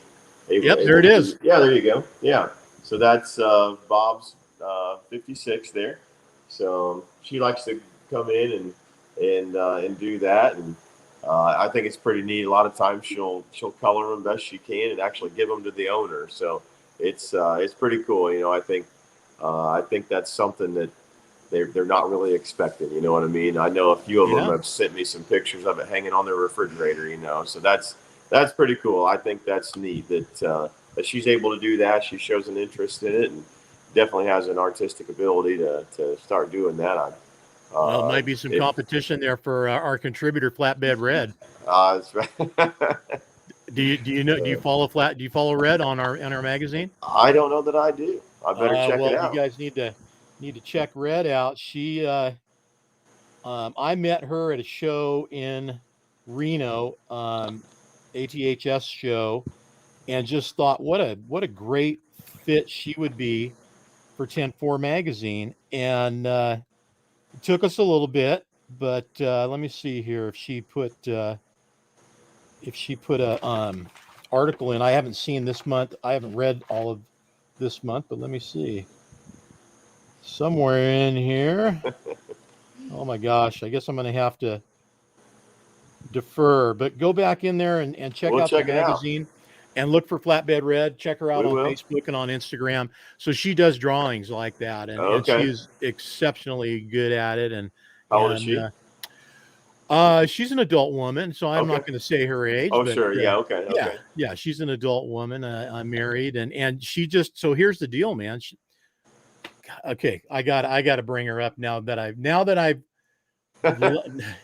Speaker 1: Yep, there it is.
Speaker 2: Yeah, there you go. Yeah. So that's Bob's 56 there. So she likes to come in and do that, and I think it's pretty neat. A lot of times she'll color them best she can and actually give them to the owner. So it's pretty cool. I think that's something that they're not really expecting. You know what I mean? I know a few of them
Speaker 1: Yeah.
Speaker 2: have sent me some pictures of it hanging on their refrigerator. So that's pretty cool. I think that's neat that she's able to do that. She shows an interest in it and definitely has an artistic ability to start doing that.
Speaker 1: Well, it might be some competition there for our contributor, Flatbed Red.
Speaker 2: That's right.
Speaker 1: Do you know? Do you follow Do you follow Red on our magazine?
Speaker 2: I don't know that I do. I better check
Speaker 1: Well,
Speaker 2: it out.
Speaker 1: you guys need to check Red out. She I met her at a show in Reno, ATHS show, and just thought what a great fit she would be for 10-4 magazine. And it took us a little bit, but let me see here if she put a article in. I haven't seen this month. I haven't read all of this month, but let me see. Somewhere in here. Oh my gosh, I guess I'm going to have to defer, but go back in there and check
Speaker 2: We'll
Speaker 1: out the
Speaker 2: check it out.
Speaker 1: magazine and look for Flatbed Red. Check her out
Speaker 2: We
Speaker 1: on
Speaker 2: will.
Speaker 1: Facebook and on Instagram. So she does drawings like that, and
Speaker 2: Okay.
Speaker 1: she's exceptionally good at it. And
Speaker 2: How old is she?
Speaker 1: She's an adult woman, so I'm not
Speaker 2: Okay.
Speaker 1: going to say her age.
Speaker 2: Oh,
Speaker 1: but,
Speaker 2: sure. Yeah. Okay. Okay.
Speaker 1: yeah, she's an adult woman. I'm married, and she just, so here's the deal, man. Okay, I got to bring her up now that I've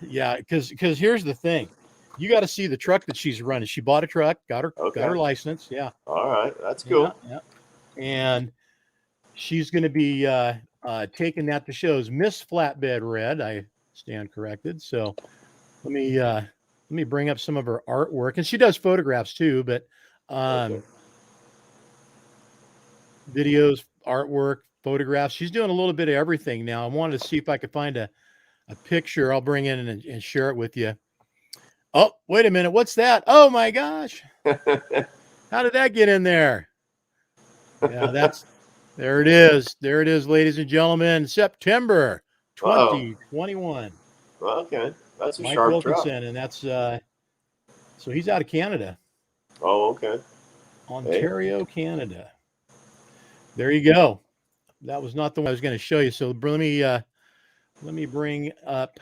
Speaker 1: yeah, because here's the thing. You got to see the truck that she's running. She bought a truck, got her license. Yeah.
Speaker 2: All right. That's cool.
Speaker 1: Yeah. And she's going to be taking that to shows. Miss Flatbed Red, I stand corrected. So let me bring up some of her artwork, and she does photographs too, but
Speaker 2: Okay.
Speaker 1: videos, artwork, photographs. She's doing a little bit of everything now. I wanted to see if I could find a picture. I'll bring in and share it with you. Oh, wait a minute. What's that? Oh my gosh. How did that get in there? Yeah, there it is. There it is, ladies and gentlemen. September
Speaker 2: Uh-oh.
Speaker 1: 2021.
Speaker 2: Okay, that's a
Speaker 1: Mike
Speaker 2: sharp truck.
Speaker 1: Wilkinson, and that's so he's out of Canada,
Speaker 2: Oh, okay. Hey,
Speaker 1: Ontario, Canada. There you go. That was not the one I was going to show you. So let me bring up.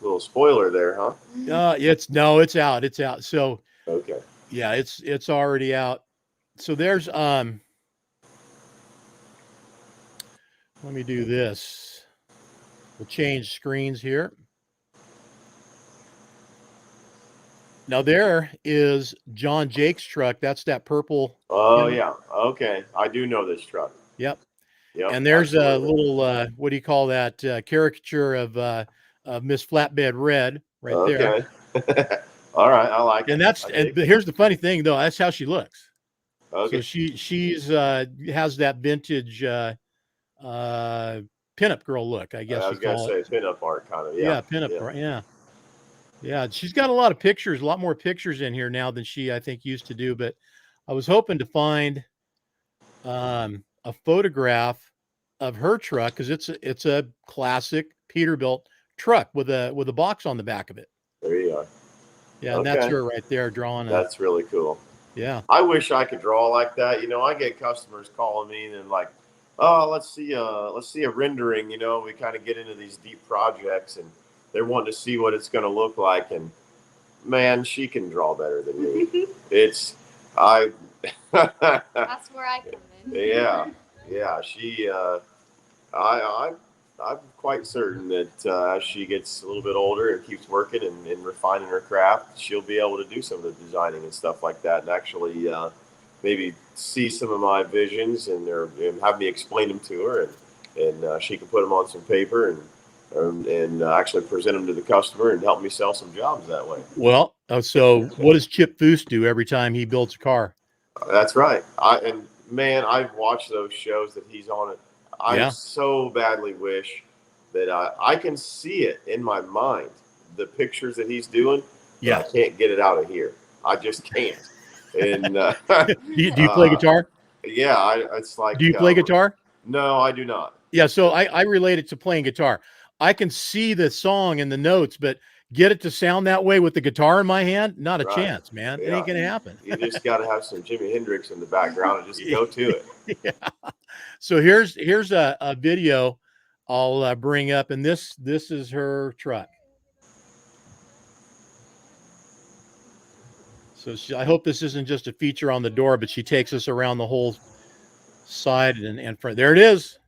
Speaker 2: little spoiler there, huh?
Speaker 1: It's out. It's out. So
Speaker 2: Okay.
Speaker 1: yeah, it's already out. So there's let me do this. We'll change screens here. Now there is John Jake's truck. That's that purple.
Speaker 2: Oh yeah. Okay, I do know this truck.
Speaker 1: Yep.
Speaker 2: Yep.
Speaker 1: And there's a
Speaker 2: Absolutely.
Speaker 1: little what do you call that caricature of Miss Flatbed Red right there.
Speaker 2: Okay. All right, I like
Speaker 1: And
Speaker 2: it.
Speaker 1: here's the funny thing though. That's how she looks.
Speaker 2: Okay.
Speaker 1: So she's has that vintage pinup girl look, I guess
Speaker 2: I
Speaker 1: you
Speaker 2: was gonna
Speaker 1: call
Speaker 2: say
Speaker 1: it.
Speaker 2: pinup art kind of.
Speaker 1: Yeah,
Speaker 2: Yeah.
Speaker 1: pinup
Speaker 2: Yeah.
Speaker 1: girl. Yeah. Yeah, she's got a lot of pictures, a lot more pictures in here now than she, I think, used to do. But I was hoping to find a photograph of her truck because it's a classic Peterbilt truck with a box on the back of it.
Speaker 2: There you are.
Speaker 1: Yeah, and that's
Speaker 2: Okay.
Speaker 1: her right there drawing a.
Speaker 2: That's really cool.
Speaker 1: Yeah.
Speaker 2: I wish I could draw like that. I get customers calling me and like, oh, let's see a rendering. We kind of get into these deep projects and they're wanting to see what it's going to look like. And man, she can draw better than me. It's I.
Speaker 3: That's where I come in.
Speaker 2: Yeah. I'm quite certain that as she gets a little bit older and keeps working and refining her craft, she'll be able to do some of the designing and stuff like that, and actually maybe see some of my visions and have me explain them to her, and she can put them on some paper and actually present them to the customer and help me sell some jobs that way.
Speaker 1: Well, so what does Chip Foose do every time he builds a car?
Speaker 2: That's right. Man, I've watched those shows that he's on. I so badly wish that I can see it in my mind, the pictures that he's doing.
Speaker 1: Yeah.
Speaker 2: I can't get it out of here. I just can't. And
Speaker 1: do you play guitar?
Speaker 2: Yeah, it's like.
Speaker 1: Do you play guitar?
Speaker 2: No, I do not.
Speaker 1: Yeah, so I relate it to playing guitar. I can see the song and the notes, but get it to sound that way with the guitar in my hand, not a chance, man.
Speaker 2: Yeah.
Speaker 1: It ain't gonna happen.
Speaker 2: You just got to have some Jimi Hendrix in the background and just go to it.
Speaker 1: Yeah. So here's a video I'll bring up, and this is her truck. So I hope this isn't just a feature on the door, but she takes us around the whole side and front. There it is.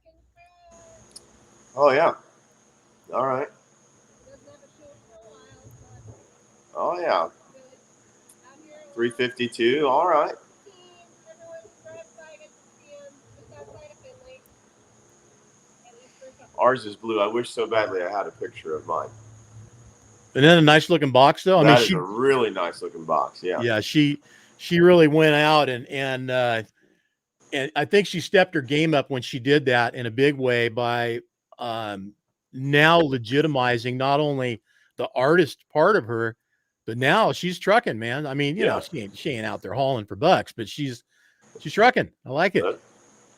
Speaker 2: Oh yeah. All right. Oh yeah. 352. All right. Ours is blue. I wish so badly I had a picture of mine.
Speaker 1: And then a nice looking box, though.
Speaker 2: That is a really nice looking box. Yeah.
Speaker 1: Yeah, she really went out and I think she stepped her game up when she did that in a big way by now legitimizing not only the artist part of her, but now she's trucking, man. I mean, you know, she ain't out there hauling for bucks, but she's trucking. I like it.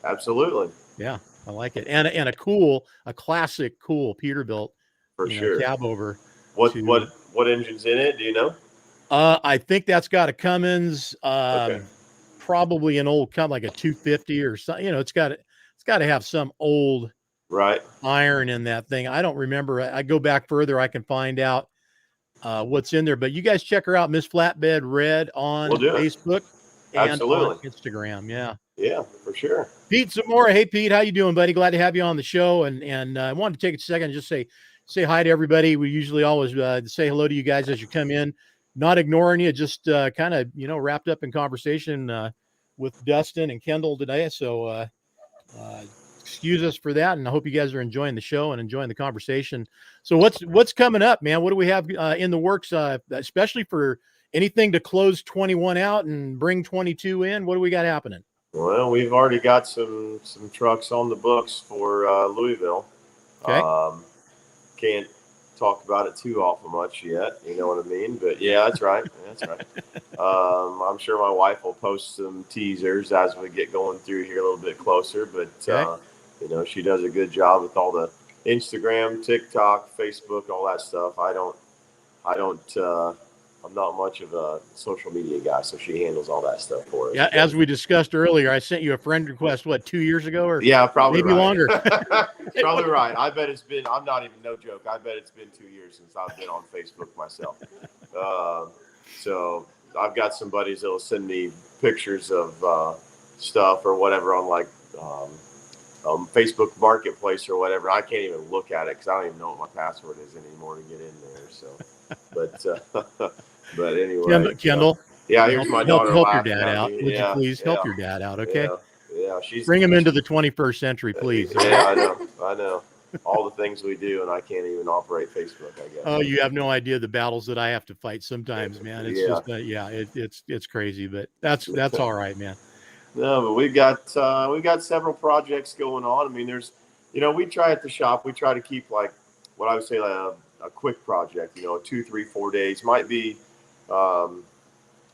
Speaker 2: Absolutely.
Speaker 1: Yeah, I like it. And a classic cool Peterbilt
Speaker 2: for sure
Speaker 1: cab over.
Speaker 2: What engine's in it? Do you know?
Speaker 1: I think that's got a Cummins, probably an old like a 250 or something. You know, it's got to have some old iron in that thing. I don't remember. I go back further, I can find out what's in there. But you guys check her out, Miss Flatbed Red on Facebook and on Instagram.
Speaker 2: Yeah, for sure.
Speaker 1: Pete Zamora. Hey, Pete, how you doing, buddy? Glad to have you on the show. And I wanted to take a second and just say hi to everybody. We usually always say hello to you guys as you come in. Not ignoring you, just kind of, wrapped up in conversation with Dustin and Kendall today. So excuse us for that. And I hope you guys are enjoying the show and enjoying the conversation. So what's coming up, man? What do we have in the works, especially for anything to close 21 out and bring 22 in? What do we got happening?
Speaker 2: Well, we've already got some trucks on the books for Louisville.
Speaker 1: Okay.
Speaker 2: Can't talk about it too awful much yet, you know what I mean? But yeah, that's right. I'm sure my wife will post some teasers as we get going through here a little bit closer. But You know, she does a good job with all the Instagram, TikTok, Facebook, all that stuff. I don't. I'm not much of a social media guy, so she handles all that stuff for us.
Speaker 1: Yeah, as we discussed earlier, I sent you a friend request, what, 2 years ago, or
Speaker 2: Yeah, probably
Speaker 1: maybe
Speaker 2: right.
Speaker 1: longer.
Speaker 2: Probably right. I bet it's been. I'm not even, no joke. I bet it's been 2 years since I've been on Facebook myself. So I've got some buddies that'll send me pictures of stuff or whatever on like Facebook Marketplace or whatever. I can't even look at it because I don't even know what my password is anymore to get in there. So, but anyway,
Speaker 1: Kendall.
Speaker 2: Yeah, here's my daughter
Speaker 1: help your
Speaker 2: laughing
Speaker 1: dad
Speaker 2: at
Speaker 1: out.
Speaker 2: me.
Speaker 1: Would you
Speaker 2: Yeah,
Speaker 1: please help
Speaker 2: yeah,
Speaker 1: your dad out? Okay.
Speaker 2: yeah. She's
Speaker 1: Bring him into the 21st century, please.
Speaker 2: Yeah, I know. All the things we do, and I can't even operate Facebook, I guess.
Speaker 1: Oh, you have no idea the battles that I have to fight sometimes, man. It's
Speaker 2: Yeah.
Speaker 1: just, it's crazy, but that's all right, man.
Speaker 2: No, but we've got several projects going on. I mean, there's, we try at the shop. We try to keep like what I would say a quick project. 2, 3, 4 days might be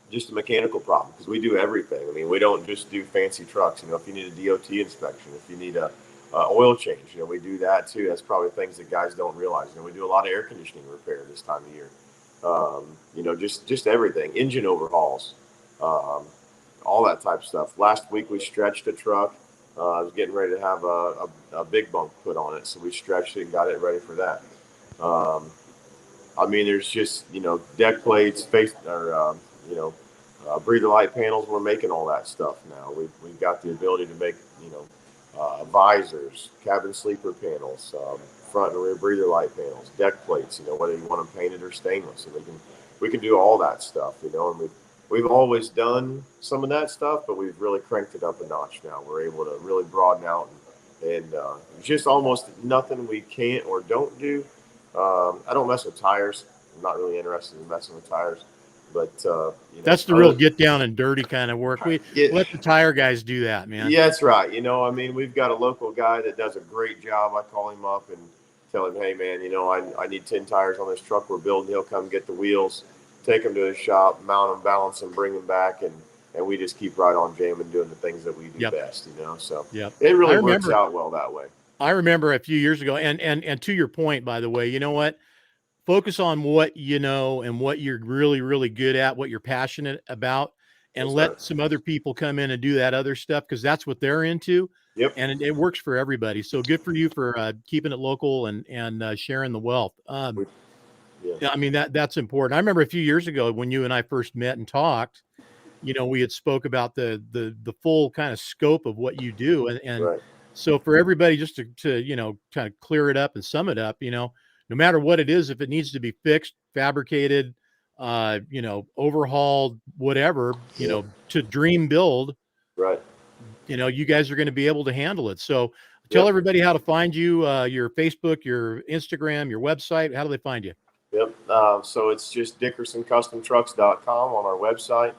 Speaker 2: just a mechanical problem because we do everything. I mean, we don't just do fancy trucks. If you need a DOT inspection, if you need a oil change, we do that too. That's probably things that guys don't realize. We do a lot of air conditioning repair this time of year. Just everything, engine overhauls. All that type of stuff. Last week we stretched a truck. I was getting ready to have a big bunk put on it, so we stretched it and got it ready for that. I mean, there's just deck plates, breather light panels. We're making all that stuff now. We've got the ability to make visors, cabin sleeper panels, front and rear breather light panels, deck plates. Whether you want them painted or stainless, and we can do all that stuff. And we've always done some of that stuff, but we've really cranked it up a notch now. We're able to really broaden out, and just almost nothing we can't or don't do. I don't mess with tires. I'm not really interested in messing with tires, but
Speaker 1: that's the real get down and dirty kind of work. We let the tire guys do that, man.
Speaker 2: Yeah, that's right. I mean, we've got a local guy that does a great job. I call him up and tell him, hey man, I need 10 tires on this truck we're building. He'll come get the wheels, take them to his shop, mount them, balance them, bring them back, and we just keep right on jamming, doing the things that we do best. So it really works out well that way.
Speaker 1: I remember a few years ago, and to your point, by the way, you know what? Focus on what you know and what you're really, really good at, what you're passionate about, and let some other people come in and do that other stuff because that's what they're into.
Speaker 2: Yep.
Speaker 1: And it works for everybody. So good for you for keeping it local and sharing the wealth. Yeah, I mean, that's important. I remember a few years ago when you and I first met and talked, we had spoke about the full kind of scope of what you do. And
Speaker 2: right.
Speaker 1: So for everybody, just to kind of clear it up and sum it up, no matter what it is, if it needs to be fixed, fabricated, overhauled, whatever, to dream build,
Speaker 2: right.
Speaker 1: You guys are going to be able to handle it. So tell everybody how to find you, your Facebook, your Instagram, your website. How do they find you?
Speaker 2: Yep. So it's just DickersonCustomTrucks.com on our website.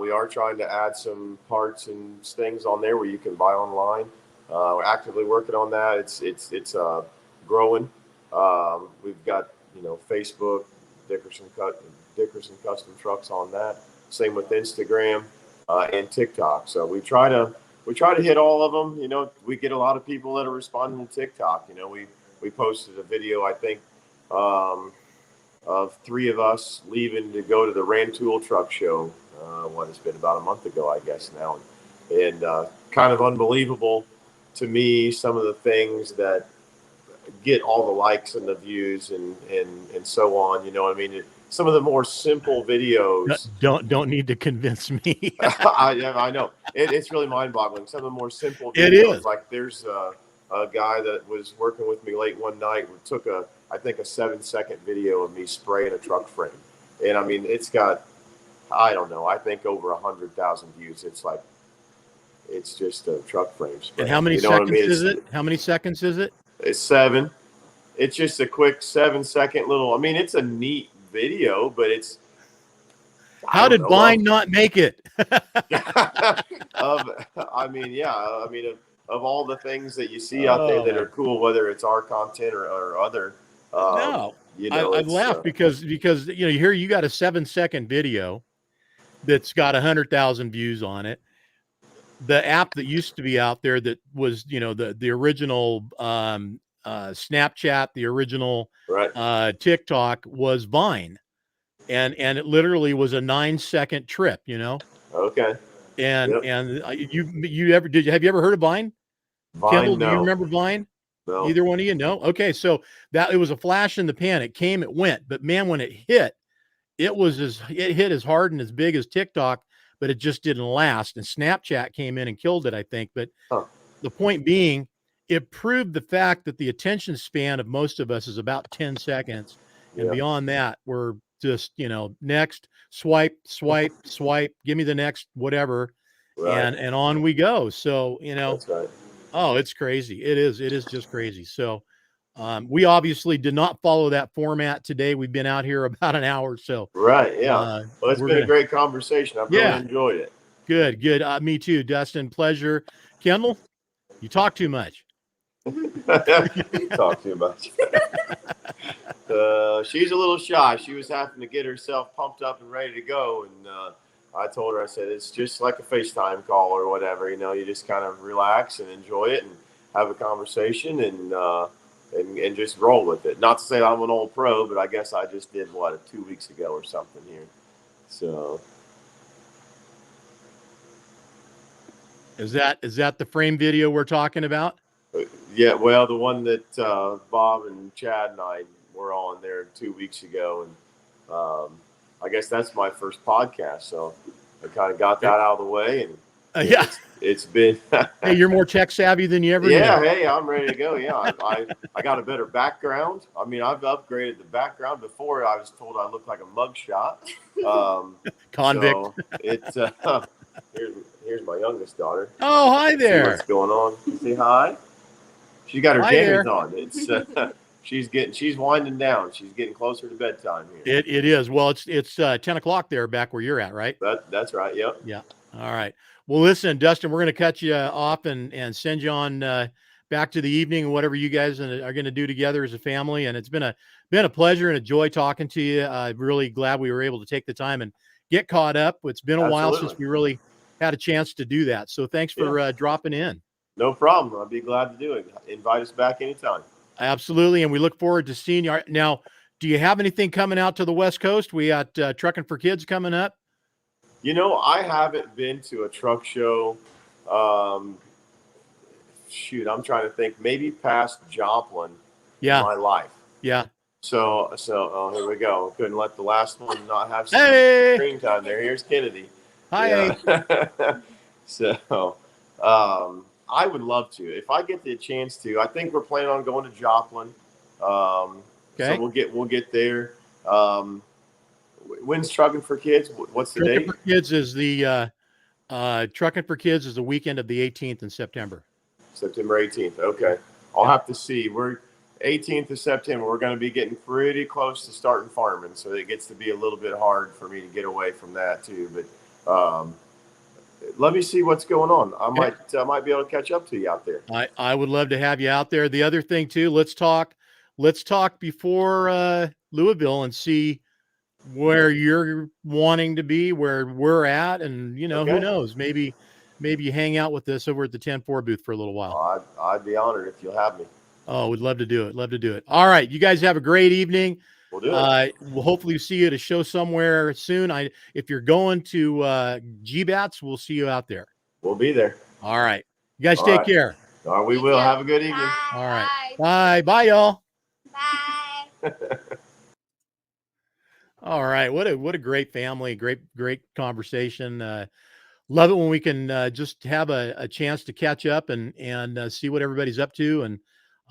Speaker 2: We are trying to add some parts and things on there where you can buy online. We're actively working on that. It's growing. We've got Facebook, Dickerson Custom Trucks on that. Same with Instagram and TikTok. So we try to hit all of them. We get a lot of people that are responding to TikTok. We posted a video, I think, of 3 of us leaving to go to the Rantoul Truck Show. It's been about a month ago, I guess now, and kind of unbelievable to me some of the things that get all the likes and the views and so on. I mean, some of the more simple videos.
Speaker 1: Don't need to convince me.
Speaker 2: I know it's really mind-boggling. Some of the more simple videos.
Speaker 1: It is.
Speaker 2: Like there's a guy that was working with me late one night. Took a 7-second video of me spraying a truck frame, and I mean it's got, I don't know, I think over 100,000 views. It's just a truck frame spray.
Speaker 1: And how many seconds is it? How many seconds is it?
Speaker 2: It's 7. It's just a quick 7-second little. I mean, it's a neat video, but it's.
Speaker 1: How did Vine not make it?
Speaker 2: Of all the things that you see out there that are cool, whether it's our content or other.
Speaker 1: No, I laugh because here you got a 7-second video that's got 100,000 views on it. the app that used to be out there that was, the original Snapchat, the original
Speaker 2: Right.
Speaker 1: TikTok was Vine. And it literally was a 9-second trip,
Speaker 2: Okay.
Speaker 1: and
Speaker 2: Yep.
Speaker 1: have you ever heard of Vine? Kendall,
Speaker 2: Vine,
Speaker 1: do you
Speaker 2: no.
Speaker 1: remember Vine?
Speaker 2: No.
Speaker 1: Either one of you? No. Okay, so that it was a flash in the pan. It came, it went, but man, when it hit, it hit as hard and as big as TikTok, but it just didn't last. And Snapchat came in and killed it, I think. But
Speaker 2: Huh.
Speaker 1: the point being, it proved the fact that the attention span of most of us is about 10 seconds. And
Speaker 2: Yeah.
Speaker 1: beyond that, we're just, next, swipe, swipe, swipe, give me the next whatever.
Speaker 2: Right.
Speaker 1: And on we go. So,
Speaker 2: That's right.
Speaker 1: oh, it's crazy. It is just crazy. So we obviously did not follow that format today. We've been out here about an hour. So
Speaker 2: Right. Yeah. Well, it's
Speaker 1: we're
Speaker 2: been a
Speaker 1: gonna,
Speaker 2: great conversation. I've really enjoyed it.
Speaker 1: good. Me too, Dustin. Pleasure. Kendall, you talk too much.
Speaker 2: Talk too much. She's a little shy. She was having to get herself pumped up and ready to go, and I told her, I said, it's just like a FaceTime call or whatever. You just kind of relax and enjoy it and have a conversation and just roll with it. Not to say I'm an old pro, but I guess I just did 2 weeks ago or something here. So
Speaker 1: Is that the frame video we're talking about?
Speaker 2: yeah, well, the one that Bob and Chad and I were on there 2 weeks ago, and I guess that's my first podcast, so I kind of got that out of the way, and
Speaker 1: Yeah.
Speaker 2: it's been.
Speaker 1: Hey, you're more tech savvy than you ever
Speaker 2: Yeah,
Speaker 1: knew.
Speaker 2: hey, I'm ready to go. Yeah, I got a better background. I mean, I've upgraded the background. Before, I was told I looked like a mugshot.
Speaker 1: Convict.
Speaker 2: So it's here's my youngest daughter.
Speaker 1: Oh, hi
Speaker 2: See
Speaker 1: there.
Speaker 2: what's going on? Say hi. She got her
Speaker 1: Hi
Speaker 2: jammies
Speaker 1: there.
Speaker 2: on. It's she's winding down. She's getting closer to bedtime here.
Speaker 1: It is. Well, it's 10 o'clock there back where you're at, right?
Speaker 2: That's right. Yep.
Speaker 1: Yeah. All right. Well, listen, Dustin, we're going to cut you off and send you on back to the evening and whatever you guys are going to do together as a family. And it's been a pleasure and a joy talking to you. Really glad we were able to take the time and get caught up. It's been a while since we really had a chance to do that. So thanks for dropping in.
Speaker 2: No problem. I'd be glad to do it. Invite us back anytime.
Speaker 1: Absolutely. And we look forward to seeing you. Now, do you have anything coming out to the West Coast? We got Trucking for Kids coming up.
Speaker 2: I haven't been to a truck show. Shoot, I'm trying to think. Maybe past Joplin in my life.
Speaker 1: Yeah.
Speaker 2: So here we go. Couldn't let the last one not have some screen time there. Here's Kennedy.
Speaker 1: Hi.
Speaker 2: Yeah. So I would love to. If I get the chance to, I think we're planning on going to Joplin. So we'll get there. When's Trucking for Kids? What's the date?
Speaker 1: Trucking for Kids is the Trucking for Kids is the weekend of the 18th in September.
Speaker 2: September 18th. Okay. I'll have to see. We're 18th of September. We're going to be getting pretty close to starting farming, so it gets to be a little bit hard for me to get away from that too. But let me see what's going on. I might be able to catch up to you out there.
Speaker 1: I would love to have you out there. The other thing too, let's talk before Louisville and see where you're wanting to be, where we're at, and who knows, maybe you hang out with us over at the 10-4 booth for a little while.
Speaker 2: I'd be honored if you'll have me.
Speaker 1: Oh, we'd love to do it. All right, you guys have a great evening.
Speaker 2: We'll do it.
Speaker 1: We'll hopefully see you at a show somewhere soon. If you're going to GBATS, we'll see you out there.
Speaker 2: We'll be there.
Speaker 1: All right, you guys take care.
Speaker 2: All right, we will. Have a good evening.
Speaker 3: Bye.
Speaker 1: All right, bye, y'all.
Speaker 3: Bye.
Speaker 1: All right, what a great family, great conversation. Love it when we can just have a chance to catch up and see what everybody's up to. And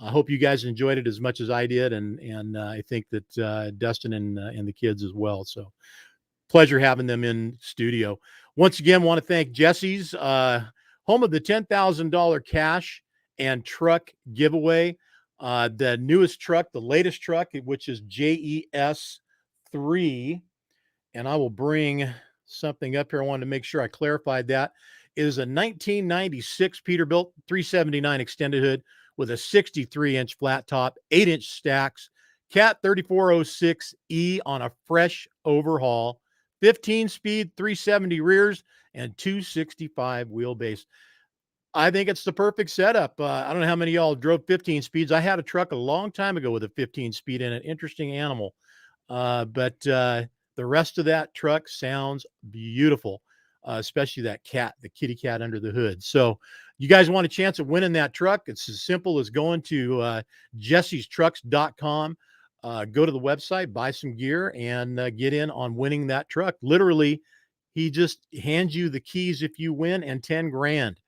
Speaker 1: I hope you guys enjoyed it as much as I did. And I think that Dustin and the kids as well. So pleasure having them in studio. Once again, want to thank Jesse's, home of the $10,000 cash and truck giveaway. The newest truck, the latest truck, which is JES 3. And I will bring something up here. I wanted to make sure I clarified that. It is a 1996 Peterbilt 379 extended hood with a 63-inch flat top, 8-inch stacks, Cat 3406E on a fresh overhaul, 15 speed, 370 rears, and 265 wheelbase. I think it's the perfect setup. I don't know how many of y'all drove 15 speeds. I had a truck a long time ago with a 15 speed in it. Interesting animal. But the rest of that truck sounds beautiful, especially that cat, the kitty cat under the hood. So you guys want a chance of winning that truck? It's as simple as going to jessestrucks.com. Go to the website, buy some gear, and get in on winning that truck. Literally, he just hands you the keys if you win and 10 grand.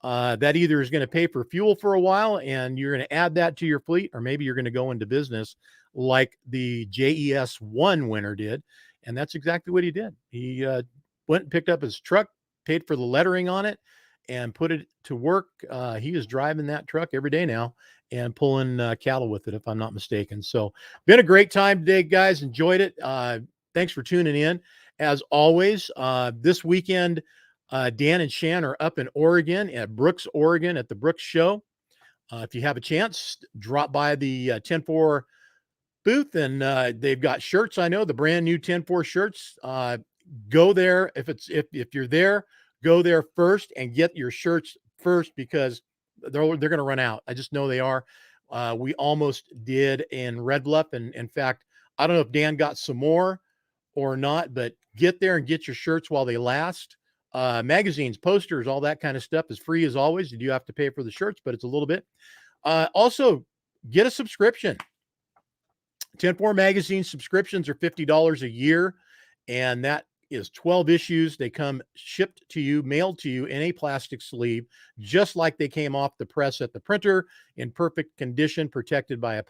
Speaker 1: That either is going to pay for fuel for a while and you're going to add that to your fleet, or maybe you're going to go into business like the JES1 winner did. And that's exactly what he did. He went and picked up his truck, paid for the lettering on it, and put it to work. He is driving that truck every day now and pulling cattle with it, if I'm not mistaken. So been a great time today, guys. Enjoyed it. Thanks for tuning in. As always, this weekend, Dan and Shan are up in Oregon at Brooks, Oregon at the Brooks Show. If you have a chance, drop by the 10-4 booth, and they've got shirts. I know the brand new 10-4 shirts. Go there. If you're there, go there first and get your shirts first, because they're going to run out. I just know they are. We almost did in Red Bluff. And in fact, I don't know if Dan got some more or not, but get there and get your shirts while they last. Magazines, posters, all that kind of stuff is free as always. You do have to pay for the shirts, but it's a little bit. Also, get a subscription. 10-4 magazine subscriptions are $50 a year, and that is 12 issues. They come shipped to you, mailed to you in a plastic sleeve, just like they came off the press at the printer, in perfect condition, protected by a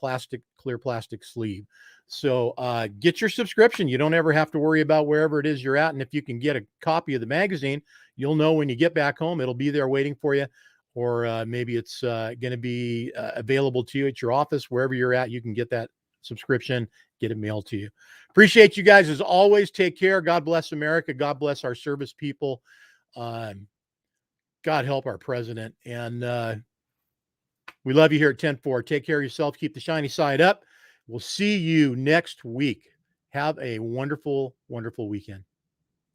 Speaker 1: clear plastic sleeve. So get your subscription. You don't ever have to worry about wherever it is you're at. And if you can get a copy of the magazine, you'll know when you get back home, it'll be there waiting for you. Or maybe it's going to be available to you at your office, wherever you're at. You can get that subscription, get it mailed to you. Appreciate you guys as always. Take care. God bless America. God bless our service people. God help our president. And we love you here at 10-4. Take care of yourself. Keep the shiny side up. We'll see you next week. Have a wonderful, wonderful weekend.